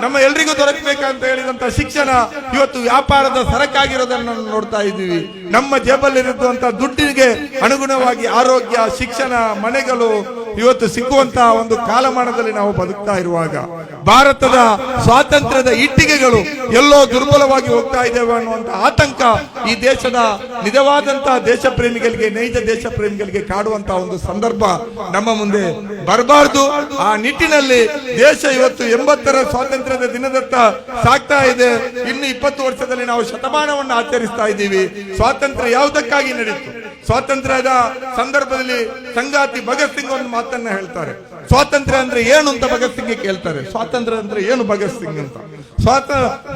ನಮ್ಮ ಎಲ್ರಿಗೂ ದೊರಕಬೇಕಂತ ಹೇಳಿದಂತ ಶಿಕ್ಷಣ ಇವತ್ತು ವ್ಯಾಪಾರದ ಸರಕಾಗಿರೋದನ್ನ ನೋಡ್ತಾ ಇದ್ದೀವಿ. ನಮ್ಮ ಜೇಬಲ್ಲಿರುವಂತಹ ದುಡ್ಡಿಗೆ ಅನುಗುಣವಾಗಿ ಆರೋಗ್ಯ, ಶಿಕ್ಷಣ, ಮನೆಗಳು ಇವತ್ತು ಸಿಕ್ಕುವಂತಹ ಒಂದು ಕಾಲಮಾನದಲ್ಲಿ ನಾವು ಬದುಕ್ತಾ ಇರುವಾಗ ಭಾರತದ ಸ್ವಾತಂತ್ರ್ಯದ ಇಟ್ಟಿಗೆಗಳು ಎಲ್ಲೋ ದುರ್ಬಲವಾಗಿ ಹೋಗ್ತಾ ಇದ್ದೇವೆ ಅನ್ನುವಂತ ಆತಂಕ ಈ ದೇಶದ ನಿಜವಾದಂತಹ ದೇಶ ಪ್ರೇಮಿಗಳಿಗೆ, ನೈಜ ದೇಶ ಪ್ರೇಮಿಗಳಿಗೆ ಕಾಡುವಂತಹ ಒಂದು ಸಂದರ್ಭ ನಮ್ಮ ಮುಂದೆ ಬರಬಾರದು. ಆ ನಿಟ್ಟಿನಲ್ಲಿ ದೇಶ ಇವತ್ತು 80ರ ಸ್ವಾತಂತ್ರ್ಯದ ದಿನದತ್ತ ಸಾಗ್ತಾ ಇದೆ. ಇನ್ನು 20 ವರ್ಷದಲ್ಲಿ ನಾವು ಶತಮಾನವನ್ನು ಆಚರಿಸ್ತಾ ಇದ್ದೀವಿ. ಸ್ವಾತಂತ್ರ್ಯ ಯಾವುದಕ್ಕಾಗಿ ನಡೀತು? ಸ್ವಾತಂತ್ರ್ಯದ ಸಂದರ್ಭದಲ್ಲಿ ಸಂಗಾತಿ ಭಗತ್ ಸಿಂಗ್ ಒಂದು ಮಾತನ್ನ ಹೇಳ್ತಾರೆ, ಸ್ವಾತಂತ್ರ್ಯ ಅಂದ್ರೆ ಏನು ಅಂತ ಭಗತ್ ಸಿಂಗ್ ಕೇಳ್ತಾರೆ. ಸ್ವಾತಂತ್ರ್ಯ ಅಂದ್ರೆ ಏನು ಭಗತ್ ಸಿಂಗ್ ಅಂತ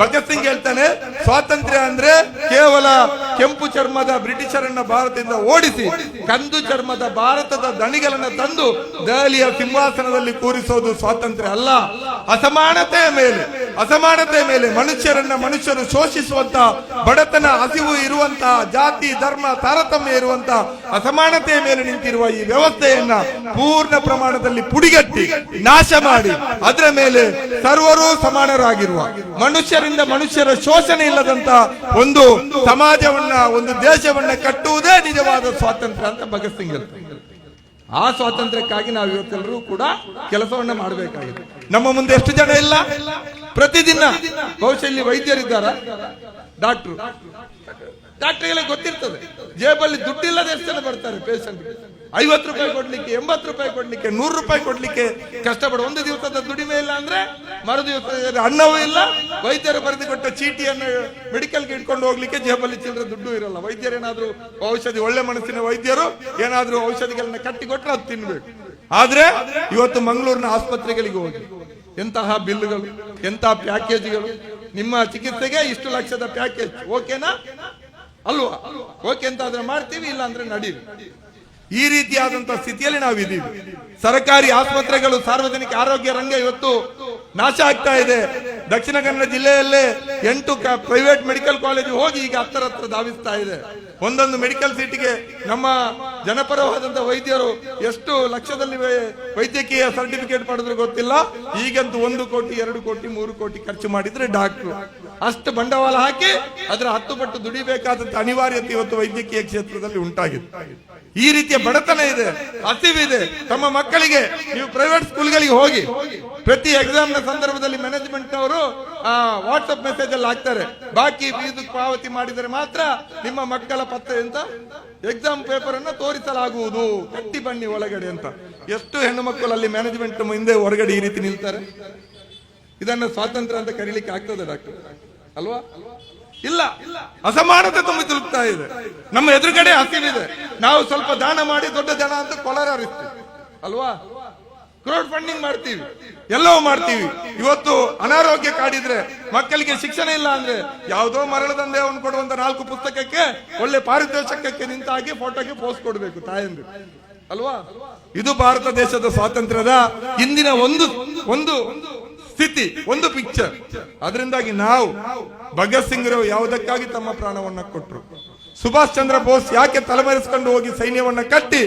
ಭಗತ್ ಸಿಂಗ್ ಹೇಳ್ತಾನೆ, ಸ್ವಾತಂತ್ರ್ಯ ಅಂದ್ರೆ ಕೇವಲ ಕೆಂಪು ಚರ್ಮದ ಬ್ರಿಟಿಷರನ್ನ ಭಾರತದಿಂದ ಓಡಿಸಿ ಕಂದು ಚರ್ಮದ ಭಾರತದ ದಣಿಗಳನ್ನ ತಂದು ದೆಹಲಿಯ ಸಿಂಹಾಸನದಲ್ಲಿ ಕೂರಿಸೋದು ಸ್ವಾತಂತ್ರ್ಯ ಅಲ್ಲ. ಅಸಮಾನತೆಯ ಮೇಲೆ ಮನುಷ್ಯರು ಶೋಷಿಸುವಂತ, ಬಡತನ ಹಸಿವು ಇರುವಂತ, ಜಾತಿ ಧರ್ಮ ತಾರತಮ್ಯ ಇರುವಂತ ಅಸಮಾನತೆಯ ಮೇಲೆ ನಿಂತಿರುವ ಈ ವ್ಯವಸ್ಥೆಯನ್ನ ಪೂರ್ಣ ಪ್ರಮಾಣದಲ್ಲಿ ಪುಡಿಗಟ್ಟಿ ನಾಶ ಮಾಡಿ ಅದರ ಮೇಲೆ ಸರ್ವರು ಸಮಾನರಾಗಿರುವ, ಮನುಷ್ಯರಿಂದ ಮನುಷ್ಯರ ಶೋಷಣೆ ಇಲ್ಲದಂತ ಒಂದು ಸಮಾಜವನ್ನ, ಒಂದು ದೇಶವನ್ನ ಕಟ್ಟುವುದೇ ನಿಜವಾದ ಸ್ವಾತಂತ್ರ್ಯ ಅಂತ ಭಗತ್ ಸಿಂಗ್ ಹೇಳ್ತಾರೆ. ಆ ಸ್ವಾತಂತ್ರ್ಯಕ್ಕಾಗಿ ನಾವು ಇವತ್ತೆಲ್ಲರೂ ಕೂಡ ಕೆಲಸವನ್ನ ಮಾಡಬೇಕಾಗಿದೆ. ನಮ್ಮ ಮುಂದೆ ಎಷ್ಟು ಜನ ಇಲ್ಲ ಪ್ರತಿದಿನ, ಬಹುಶಃ ಇಲ್ಲಿ ವೈದ್ಯರಿದ್ದಾರ, ಡಾಕ್ಟರ್ಗೆಲ್ಲ ಗೊತ್ತಿರ್ತದೆ, ಜೇಬಲ್ಲಿ ದುಡ್ಡಿಲ್ಲದೆ ಎಷ್ಟು ಜನ ಬರ್ತಾರೆ ಪೇಷಂಟ್. 50 ರೂಪಾಯಿ ಕೊಡ್ಲಿಕ್ಕೆ, 80 ರೂಪಾಯಿ ಕೊಡ್ಲಿಕ್ಕೆ, 100 ರೂಪಾಯಿ ಕೊಡ್ಲಿಕ್ಕೆ ಕಷ್ಟಪಡ. ಒಂದು ದಿವಸದ ದುಡಿಮೆ ಇಲ್ಲ ಅಂದ್ರೆ ಮರು ದಿವಸ ಅನ್ನವೂ ಇಲ್ಲ. ವೈದ್ಯರು ಬರೆದುಕೊಟ್ಟ ಚೀಟಿಯನ್ನು ಮೆಡಿಕಲ್ಗೆ ಇಟ್ಕೊಂಡು ಹೋಗ್ಲಿಕ್ಕೆ ಜೇಬಲ್ಲಿ ಚಿಲ್ಲರೆ ದುಡ್ಡು ಇರಲ್ಲ. ವೈದ್ಯರೇನಾದ್ರೂ ಔಷಧಿ, ಒಳ್ಳೆ ಮನಸ್ಸಿನ ವೈದ್ಯರು ಏನಾದ್ರೂ ಔಷಧಿಗಳನ್ನ ಕಟ್ಟಿಕೊಟ್ರೆ ಅದು ತಿನ್ಬೇಕು. ಆದ್ರೆ ಇವತ್ತು ಮಂಗಳೂರಿನ ಆಸ್ಪತ್ರೆಗಳಿಗೆ ಹೋಗಿ ಎಂತಹ ಬಿಲ್ಗಳು, ಎಂತಹ ಪ್ಯಾಕೇಜ್ಗಳು, ನಿಮ್ಮ ಚಿಕಿತ್ಸೆಗೆ ಇಷ್ಟು ಲಕ್ಷದ ಪ್ಯಾಕೇಜ್, ಓಕೆನಾ ಅಲ್ವಾ? ಓಕೆ ಅಂತ ಆದ್ರೆ ಮಾಡ್ತೀವಿ, ಇಲ್ಲ ಅಂದ್ರೆ ನಡೀವಿ. ಈ ರೀತಿಯಾದಂತಹ ಸ್ಥಿತಿಯಲ್ಲಿ ನಾವಿದ್ದೀವಿ. ಸರ್ಕಾರಿ ಆಸ್ಪತ್ರೆಗಳು, ಸಾರ್ವಜನಿಕ ಆರೋಗ್ಯ ರಂಗ ಇವತ್ತು ನಾಶ ಆಗ್ತಾ ಇದೆ. ದಕ್ಷಿಣ ಕನ್ನಡ ಜಿಲ್ಲೆಯಲ್ಲೇ 8 ಪ್ರೈವೇಟ್ ಮೆಡಿಕಲ್ ಕಾಲೇಜು ಹೋಗಿ ಈಗ ಹತ್ರ ಧಾವಿಸ್ತಾ ಇದೆ. ಒಂದೊಂದು ಮೆಡಿಕಲ್ ಸೀಟಿಗೆ ನಮ್ಮ ಜನಪರವಾದಂತಹ ವೈದ್ಯರು ಎಷ್ಟು ಲಕ್ಷದಲ್ಲಿ ವೈದ್ಯಕೀಯ ಸರ್ಟಿಫಿಕೇಟ್ ಪಡೆದ್ರು ಗೊತ್ತಿಲ್ಲ. ಈಗಂತೂ 1 ಕೋಟಿ 2 ಕೋಟಿ 3 ಕೋಟಿ ಖರ್ಚು ಮಾಡಿದ್ರೆ ಡಾಕ್ಟರ್ ಅಷ್ಟು ಬಂಡವಾಳ ಹಾಕಿ ಅದರ 10 ಪಟ್ಟು ದುಡಿಬೇಕಾದಂತ ಅನಿವಾರ್ಯತೆ ಇವತ್ತು ವೈದ್ಯಕೀಯ ಕ್ಷೇತ್ರದಲ್ಲಿ ಉಂಟಾಗಿದೆ. ಈ ರೀತಿಯ ಬಡತನ ಇದೆ, ಹಸಿವಿದೆ. ತಮ್ಮ ಮಕ್ಕಳಿಗೆ ನೀವು ಪ್ರೈವೇಟ್ ಸ್ಕೂಲ್ಗಳಿಗೆ ಹೋಗಿ, ಪ್ರತಿ ಎಕ್ಸಾಮ್ ನ ಸಂದರ್ಭದಲ್ಲಿ ಮ್ಯಾನೇಜ್ಮೆಂಟ್ ನವರು ವಾಟ್ಸ್ಆಪ್ ಮೆಸೇಜ್ ಅಲ್ಲಿ ಹಾಕ್ತಾರೆ, ಬಾಕಿ ಫೀಸ್ ಪಾವತಿ ಮಾಡಿದರೆ ಮಾತ್ರ ನಿಮ್ಮ ಮಕ್ಕಳ ಪತ್ತೆ ಅಂತ ಎಕ್ಸಾಮ್ ಪೇಪರ್ ಅನ್ನು ತೋರಿಸಲಾಗುವುದು, ಕಟ್ಟಿ ಬನ್ನಿ ಒಳಗಡೆ ಅಂತ. ಎಷ್ಟು ಹೆಣ್ಣು ಮಕ್ಕಳು ಅಲ್ಲಿ ಮ್ಯಾನೇಜ್ಮೆಂಟ್ ಮುಂದೆ ಹೊರಗಡೆ ಈ ರೀತಿ ನಿಲ್ತಾರೆ? ಇದನ್ನ ಸ್ವಾತಂತ್ರ್ಯ ಅಂತ ಕರೀಲಿಕ್ಕೆ ಆಗ್ತದೆ ಡಾಕ್ಟರ್ ಅಲ್ವಾ? ಇಲ್ಲ. ಅಸಮಾನತೆ ತುಂಬಿ ತುಳುಕ್ತಾ ಇದೆ. ನಮ್ಮ ಎದುರುಗಡೆ ಹಸಿವಿದೆ, ನಾವು ಸ್ವಲ್ಪ ದಾನ ಮಾಡಿ ದೊಡ್ಡ ಜನ ಅಂತ ಕೊಳರಾರಿಸ್ತೀವಿ ಅಲ್ವಾ? ಕ್ರೌಡ್ ಫಂಡಿಂಗ್ ಮಾಡ್ತೀವಿ, ಎಲ್ಲವೂ ಮಾಡ್ತೀವಿ. ಇವತ್ತು ಅನಾರೋಗ್ಯ ಕಾಡಿದ್ರೆ, ಮಕ್ಕಳಿಗೆ ಶಿಕ್ಷಣ ಇಲ್ಲ ಅಂದ್ರೆ ಯಾವುದೋ ಮರಳದಂದೆ ಅವನು ಕೊಡುವಂತ 4 ಪುಸ್ತಕಕ್ಕೆ ಒಳ್ಳೆ ಪಾರಿತೋಷಕಕ್ಕೆ ನಿಂತಾಗಿ ಫೋಟೋಗೆ ಪೋಸ್ಟ್ ಕೊಡಬೇಕು ತಾಯಂದ್ರು ಅಲ್ವಾ? ಇದು ಭಾರತ ದೇಶದ ಸ್ವಾತಂತ್ರ್ಯದ ಇಂದಿನ ಒಂದು ಸ್ಥಿತಿ, ಒಂದು ಪಿಕ್ಚರ್. ಅದರಿಂದಾಗಿ ನಾವು ಭಗತ್ ಸಿಂಗ್ ಯಾವುದಕ್ಕಾಗಿ ತಮ್ಮ ಪ್ರಾಣವನ್ನ ಕೊಟ್ಟರು, ಸುಭಾಷ್ ಚಂದ್ರ ಬೋಸ್ ಯಾಕೆ ತಲೆಮರೆಸ್ಕೊಂಡು ಹೋಗಿ ಸೈನ್ಯವನ್ನ ಕಟ್ಟಿ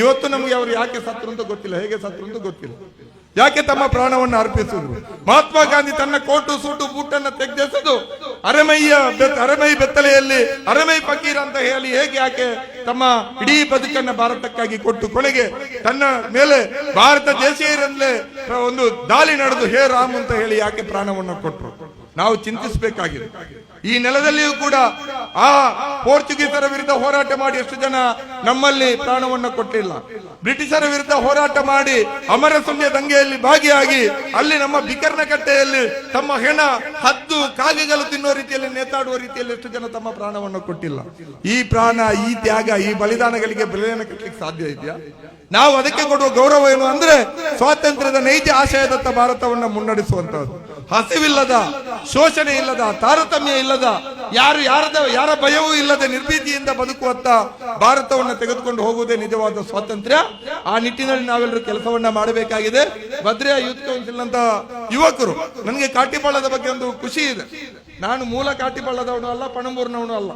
ಇವತ್ತು ನಮಗೆ ಅವರು ಯಾಕೆ ಸತ್ರು ಅಂತ ಗೊತ್ತಿಲ್ಲ, ಹೇಗೆ ಸತ್ರು ಅಂತ ಗೊತ್ತಿಲ್ಲ, ಯಾಕೆ ತಮ್ಮ ಪ್ರಾಣವನ್ನು ಅರ್ಪಿಸುವುದು. ಮಹಾತ್ಮ ಗಾಂಧಿ ತನ್ನ ಕೋಟು ಸೂಟು ಬೂಟನ್ನು ತೆಗೆದೆಸೆದು ಅರೆಮೈ ಬೆತ್ತಲೆಯಲ್ಲಿ ಅರೆಮೈ ಫಕೀರ್ ಅಂತ ಹೇಳಿ ಹೇಗೆ ಯಾಕೆ ತಮ್ಮ ಇಡೀ ಬದುಕನ್ನ ಭಾರತಕ್ಕಾಗಿ ಕೊಟ್ಟು ಕೊನೆಗೆ ತನ್ನ ಮೇಲೆ ಭಾರತ ದೇಶೀಯರಲ್ಲೇ ಒಂದು ದಾಳಿ ನಡೆದು ಹೇ ರಾಮ್ ಅಂತ ಹೇಳಿ ಯಾಕೆ ಪ್ರಾಣವನ್ನು ಕೊಟ್ಟರು? ನಾವು ಚಿಂತಿಸಬೇಕಾಗಿದೆ. ಈ ನೆಲದಲ್ಲಿಯೂ ಕೂಡ ಆ ಪೋರ್ಚುಗೀಸರ ವಿರುದ್ಧ ಹೋರಾಟ ಮಾಡಿ ಎಷ್ಟು ಜನ ನಮ್ಮಲ್ಲಿ ಪ್ರಾಣವನ್ನು ಕೊಟ್ಟಿಲ್ಲ. ಬ್ರಿಟಿಷರ ವಿರುದ್ಧ ಹೋರಾಟ ಮಾಡಿ ಅಮರಸುನ್ಯ ದಂಗೆಯಲ್ಲಿ ಭಾಗಿಯಾಗಿ ಅಲ್ಲಿ ನಮ್ಮ ಬಿಕರ್ನ ಕಟ್ಟೆಯಲ್ಲಿ ತಮ್ಮ ಹೆಣ ಹದ್ದು ಕಾಗೆಗಳು ತಿನ್ನೋ ರೀತಿಯಲ್ಲಿ ನೇತಾಡುವ ರೀತಿಯಲ್ಲಿ ಎಷ್ಟು ಜನ ತಮ್ಮ ಪ್ರಾಣವನ್ನು ಕೊಟ್ಟಿಲ್ಲ. ಈ ಪ್ರಾಣ, ಈ ತ್ಯಾಗ, ಈ ಬಲಿದಾನಗಳಿಗೆ ಬೆಲೆಯನ್ನು ಕಟ್ಟಲಿಕ್ಕೆ ಸಾಧ್ಯ ಇದೆಯಾ? ನಾವು ಅದಕ್ಕೆ ಕೊಡುವ ಗೌರವ ಏನು ಅಂದ್ರೆ ಸ್ವಾತಂತ್ರ್ಯದ ನೈಜ ಆಶಯದತ್ತ ಭಾರತವನ್ನ ಮುನ್ನಡೆಸುವಂತಹದ್ದು. ಹಸಿವಿಲ್ಲದ, ಶೋಷಣೆ ಇಲ್ಲದ, ತಾರತಮ್ಯ ಇಲ್ಲದ, ಯಾರ ಭಯವೂ ಇಲ್ಲದೆ ನಿರ್ಭೀತಿಯಿಂದ ಬದುಕುವತ್ತ ಭಾರತವನ್ನು ತೆಗೆದುಕೊಂಡು ಹೋಗುವುದೇ ನಿಜವಾದ ಸ್ವಾತಂತ್ರ್ಯ. ಆ ನಿಟ್ಟಿನಲ್ಲಿ ನಾವೆಲ್ಲರೂ ಕೆಲಸವನ್ನ ಮಾಡಬೇಕಾಗಿದೆ. ಭದ್ರೆಯ ಯೂತ್ ಕೌನ್ಸಿಲ್ ಅಂತ ಯುವಕರು, ನನಗೆ ಕಾಟಿಪಾಳದ ಬಗ್ಗೆ ಒಂದು ಖುಷಿ ಇದೆ. ನಾನು ಮೂಲ ಕಾಟಿಪಾಳದವನು ಅಲ್ಲ, ಪಣಂಬೂರ್ನವನು ಅಲ್ಲ,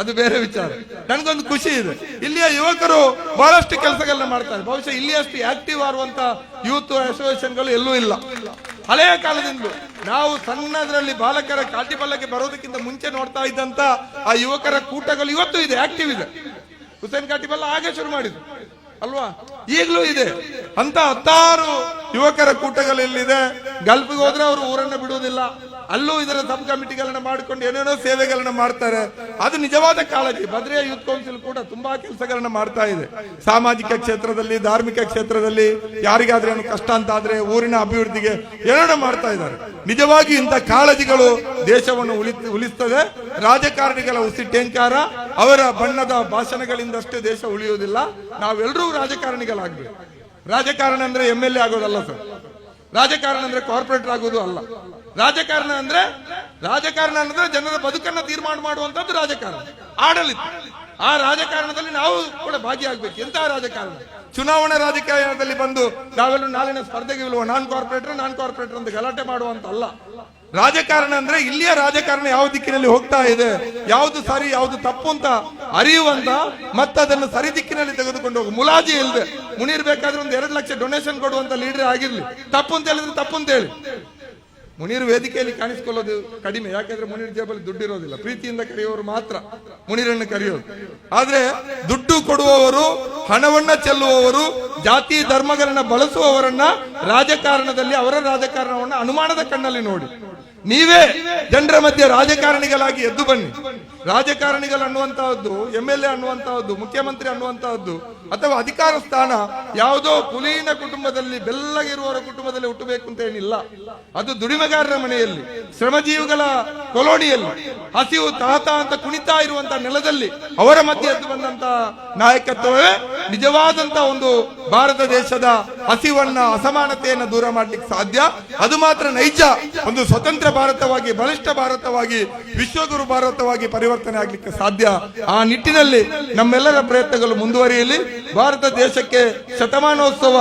ಅದು ಬೇರೆ ವಿಚಾರ. ನನಗೊಂದು ಖುಷಿ ಇದೆ, ಇಲ್ಲಿಯ ಯುವಕರು ಬಹಳಷ್ಟು ಕೆಲಸಗಳನ್ನ ಮಾಡ್ತಾರೆ. ಬಹುಶಃ ಇಲ್ಲಿಯಷ್ಟು ಆಕ್ಟಿವ್ ಆಗುವಂತ ಯೂತ್ ಅಸೋಸಿಯೇಷನ್ಗಳು ಎಲ್ಲೂ ಇಲ್ಲ. ಹಳೆಯ ಕಾಲದಿಂದಲೂ ನಾವು ಸಣ್ಣದ್ರಲ್ಲಿ ಬಾಲಕರ ಕಾಟಿಬಲ್ಲಕ್ಕೆ ಬರೋದಕ್ಕಿಂತ ಮುಂಚೆ ನೋಡ್ತಾ ಇದ್ದಂತ ಆ ಯುವಕರ ಕೂಟಗಳು ಇವತ್ತು ಇದೆ, ಆಕ್ಟಿವ್ ಇದೆ. ಹುಸೇನ್ ಕಾಟಿಬಲ್ಲ ಹಾಗೆ ಶುರು ಮಾಡಿದ್ರು ಅಲ್ವಾ, ಈಗಲೂ ಇದೆ. ಅಂತ 10 ಯುವಕರ ಕೂಟಗಳಲ್ಲಿದೆ. ಗಲ್ಫ್ಗೆ ಹೋದ್ರೆ ಅವರು ಊರನ್ನ ಬಿಡುವುದಿಲ್ಲ, ಅಲ್ಲೂ ಇದರ ಸಬ್ ಕಮಿಟಿಗಳನ್ನ ಮಾಡಿಕೊಂಡು ಏನೇನೋ ಸೇವೆಗಳನ್ನ ಮಾಡ್ತಾರೆ. ಅದು ನಿಜವಾದ ಕಾಳಜಿ. ಭದ್ರೆಯ ಯೂತ್ ಕೌನ್ಸಿಲ್ ಕೂಡ ತುಂಬಾ ಕೆಲಸಗಳನ್ನ ಮಾಡ್ತಾ ಇದೆ. ಸಾಮಾಜಿಕ ಕ್ಷೇತ್ರದಲ್ಲಿ, ಧಾರ್ಮಿಕ ಕ್ಷೇತ್ರದಲ್ಲಿ, ಯಾರಿಗಾದ್ರೂ ಏನು ಕಷ್ಟ ಅಂತ ಆದ್ರೆ ಊರಿನ ಅಭಿವೃದ್ಧಿಗೆ ಏನೇನೋ ಮಾಡ್ತಾ ಇದ್ದಾರೆ. ನಿಜವಾಗಿ ಇಂಥ ಕಾಳಜಿಗಳು ದೇಶವನ್ನು ಉಳಿಸ್ತದೆ. ರಾಜಕಾರಣಿಗಳ ಹುಸಿಟೆಂಕಾರ, ಅವರ ಬಣ್ಣದ ಭಾಷಣಗಳಿಂದಷ್ಟೇ ದೇಶ ಉಳಿಯುವುದಿಲ್ಲ. ನಾವೆಲ್ಲರೂ ರಾಜಕಾರಣಿಗಳಾಗ್ಬೇಕು. ರಾಜಕಾರಣ ಅಂದ್ರೆ MLA ಆಗೋದಲ್ಲ ಸರ್. ರಾಜಕಾರಣ ಅಂದ್ರೆ ಕಾರ್ಪೊರೇಟರ್ ಆಗೋದು ಅಲ್ಲ. ರಾಜಕಾರಣ ಅಂದ್ರೆ ಜನರ ಬದುಕನ್ನ ತೀರ್ಮಾನ ಮಾಡುವಂತದ್ದು ರಾಜಕಾರಣ, ಆಡಳಿತ. ಆ ರಾಜಕಾರಣದಲ್ಲಿ ನಾವು ಕೂಡ ಭಾಗಿಯಾಗಬೇಕು. ಎಂತಹ ರಾಜಕಾರಣ? ಚುನಾವಣಾ ರಾಜಕಾರಣದಲ್ಲಿ ಬಂದು ನಾವೆಲ್ಲ ನಾಳಿನ ಸ್ಪರ್ಧೆಗೆ ನಾನ್ ಕಾರ್ಪೊರೇಟರ್ ಅಂತ ಗಲಾಟೆ ಮಾಡುವಂತಲ್ಲ. ರಾಜಕಾರಣ ಅಂದ್ರೆ ಇಲ್ಲಿಯ ರಾಜಕಾರಣ ಯಾವ ದಿಕ್ಕಿನಲ್ಲಿ ಹೋಗ್ತಾ ಇದೆ, ಯಾವುದು ಸರಿ ಯಾವುದು ತಪ್ಪು ಅಂತ ಅರಿಯುವಂತ, ಮತ್ತದನ್ನು ಸರಿ ದಿಕ್ಕಿನಲ್ಲಿ ತೆಗೆದುಕೊಂಡು ಹೋಗು. ಮುಲಾಜಿ ಇಲ್ಲದೆ ಮುನೀರ್ ಬೇಕಾದ್ರೆ ಒಂದು 2 ಲಕ್ಷ ಡೊನೇಷನ್ ಕೊಡುವಂತ ಲೀಡರ್ ಆಗಿರ್ಲಿ. ತಪ್ಪು ಅಂತ ಹೇಳಿದ್ರೆ ತಪ್ಪು ಅಂತ ಹೇಳಿ. ಮುನೀರ್ ವೇದಿಕೆಯಲ್ಲಿ ಕಾಣಿಸಿಕೊಳ್ಳೋದು ಕಡಿಮೆ, ಯಾಕಂದ್ರೆ ಮುನೀರ್ ಜೇಬಲ್ಲಿ ದುಡ್ಡಿರೋದಿಲ್ಲ. ಪ್ರೀತಿಯಿಂದ ಕರೆಯುವವರು ಮಾತ್ರ ಮುನೀರನ್ನು ಕರೆಯೋದು. ಆದ್ರೆ ದುಡ್ಡು ಕೊಡುವವರು, ಹಣವನ್ನ ಚೆಲ್ಲುವವರು, ಜಾತಿ ಧರ್ಮಗಳನ್ನ ಬಳಸುವವರನ್ನ ರಾಜಕಾರಣದಲ್ಲಿ ಅವರ ರಾಜಕಾರಣವನ್ನ ಅನುಮಾನದ ಕಣ್ಣಲ್ಲಿ ನೋಡಿ. ನೀವೇ ಜನರ ಮಧ್ಯೆ ರಾಜಕಾರಣಿಗಳಾಗಿ ಎದ್ದು ಬನ್ನಿ. ರಾಜಕಾರಣಿಗಳು ಅನ್ನುವಂತಹದ್ದು, MLA ಅನ್ನುವಂತಹದ್ದು, ಮುಖ್ಯಮಂತ್ರಿ ಅನ್ನುವಂತಹದ್ದು ಅಥವಾ ಅಧಿಕಾರ ಸ್ಥಾನ ಯಾವುದೋ ಕುಲೀನ ಕುಟುಂಬದಲ್ಲಿ, ಬೆಲ್ಲಗಿರುವವರ ಕುಟುಂಬದಲ್ಲಿ ಹುಟ್ಟಬೇಕು ಅಂತ ಏನಿಲ್ಲ. ಅದು ದುಡಿಮೆಗಾರರ ಮನೆಯಲ್ಲಿ, ಶ್ರಮಜೀವಿಗಳ ಕೊಲೋನಿಯಲ್ಲಿ, ಹಸಿವು ತಾತ ಅಂತ ಕುಣಿತಾ ಇರುವಂತಹ ನೆಲದಲ್ಲಿ ಅವರ ಮಧ್ಯೆ ಎದ್ದು ಬಂದಂತ ನಾಯಕತ್ವವೇ ನಿಜವಾದಂತ ಒಂದು ಭಾರತ ದೇಶದ ಹಸಿವನ್ನ, ಅಸಮಾನತೆಯನ್ನು ದೂರ ಮಾಡ್ಲಿಕ್ಕೆ ಸಾಧ್ಯ. ಅದು ಮಾತ್ರ ನೈಜ ಒಂದು ಸ್ವತಂತ್ರ ಭಾರತವಾಗಿ, ಬಲಿಷ್ಠ ಭಾರತವಾಗಿ, ವಿಶ್ವಗುರು ಭಾರತವಾಗಿ ಪರಿವರ್ತನೆ ಆಗ್ಲಿಕ್ಕೆ ಸಾಧ್ಯ. ಆ ನಿಟ್ಟಿನಲ್ಲಿ ನಮ್ಮೆಲ್ಲರ ಪ್ರಯತ್ನಗಳು ಮುಂದುವರಿಯಲಿ. ಭಾರತ ದೇಶಕ್ಕೆ ಶತಮಾನೋತ್ಸವ,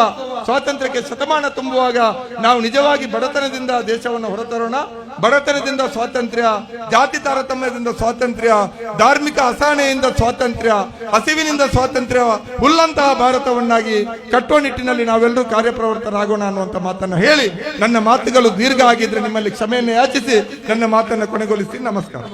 ಸ್ವಾತಂತ್ರ್ಯಕ್ಕೆ ಶತಮಾನ ತುಂಬುವಾಗ ನಾವು ನಿಜವಾಗಿ ಬಡತನದಿಂದ ದೇಶವನ್ನು ಹೊರತರೋಣ. ಬಡತನದಿಂದ ಸ್ವಾತಂತ್ರ್ಯ, ಜಾತಿ ತಾರತಮ್ಯದಿಂದ ಸ್ವಾತಂತ್ರ್ಯ, ಧಾರ್ಮಿಕ ಅಸಹನೆಯಿಂದ ಸ್ವಾತಂತ್ರ್ಯ, ಹಸಿವಿನಿಂದ ಸ್ವಾತಂತ್ರ್ಯ, ಹುಲ್ಲಂತಹ ಭಾರತವನ್ನಾಗಿ ಕಟ್ಟುವ ನಿಟ್ಟಿನಲ್ಲಿ ನಾವೆಲ್ಲರೂ ಕಾರ್ಯಪ್ರವೃತ್ತರಾಗೋಣ ಅನ್ನುವಂಥ ಮಾತನ್ನು ಹೇಳಿ, ನನ್ನ ಮಾತುಗಳು ದೀರ್ಘ ಆಗಿದ್ರೆ ನಿಮ್ಮಲ್ಲಿ ಕ್ಷಮೆಯನ್ನು ಯಾಚಿಸಿ ನನ್ನ ಮಾತನ್ನು ಕೊನೆಗೊಳಿಸಿ ನಮಸ್ಕಾರ.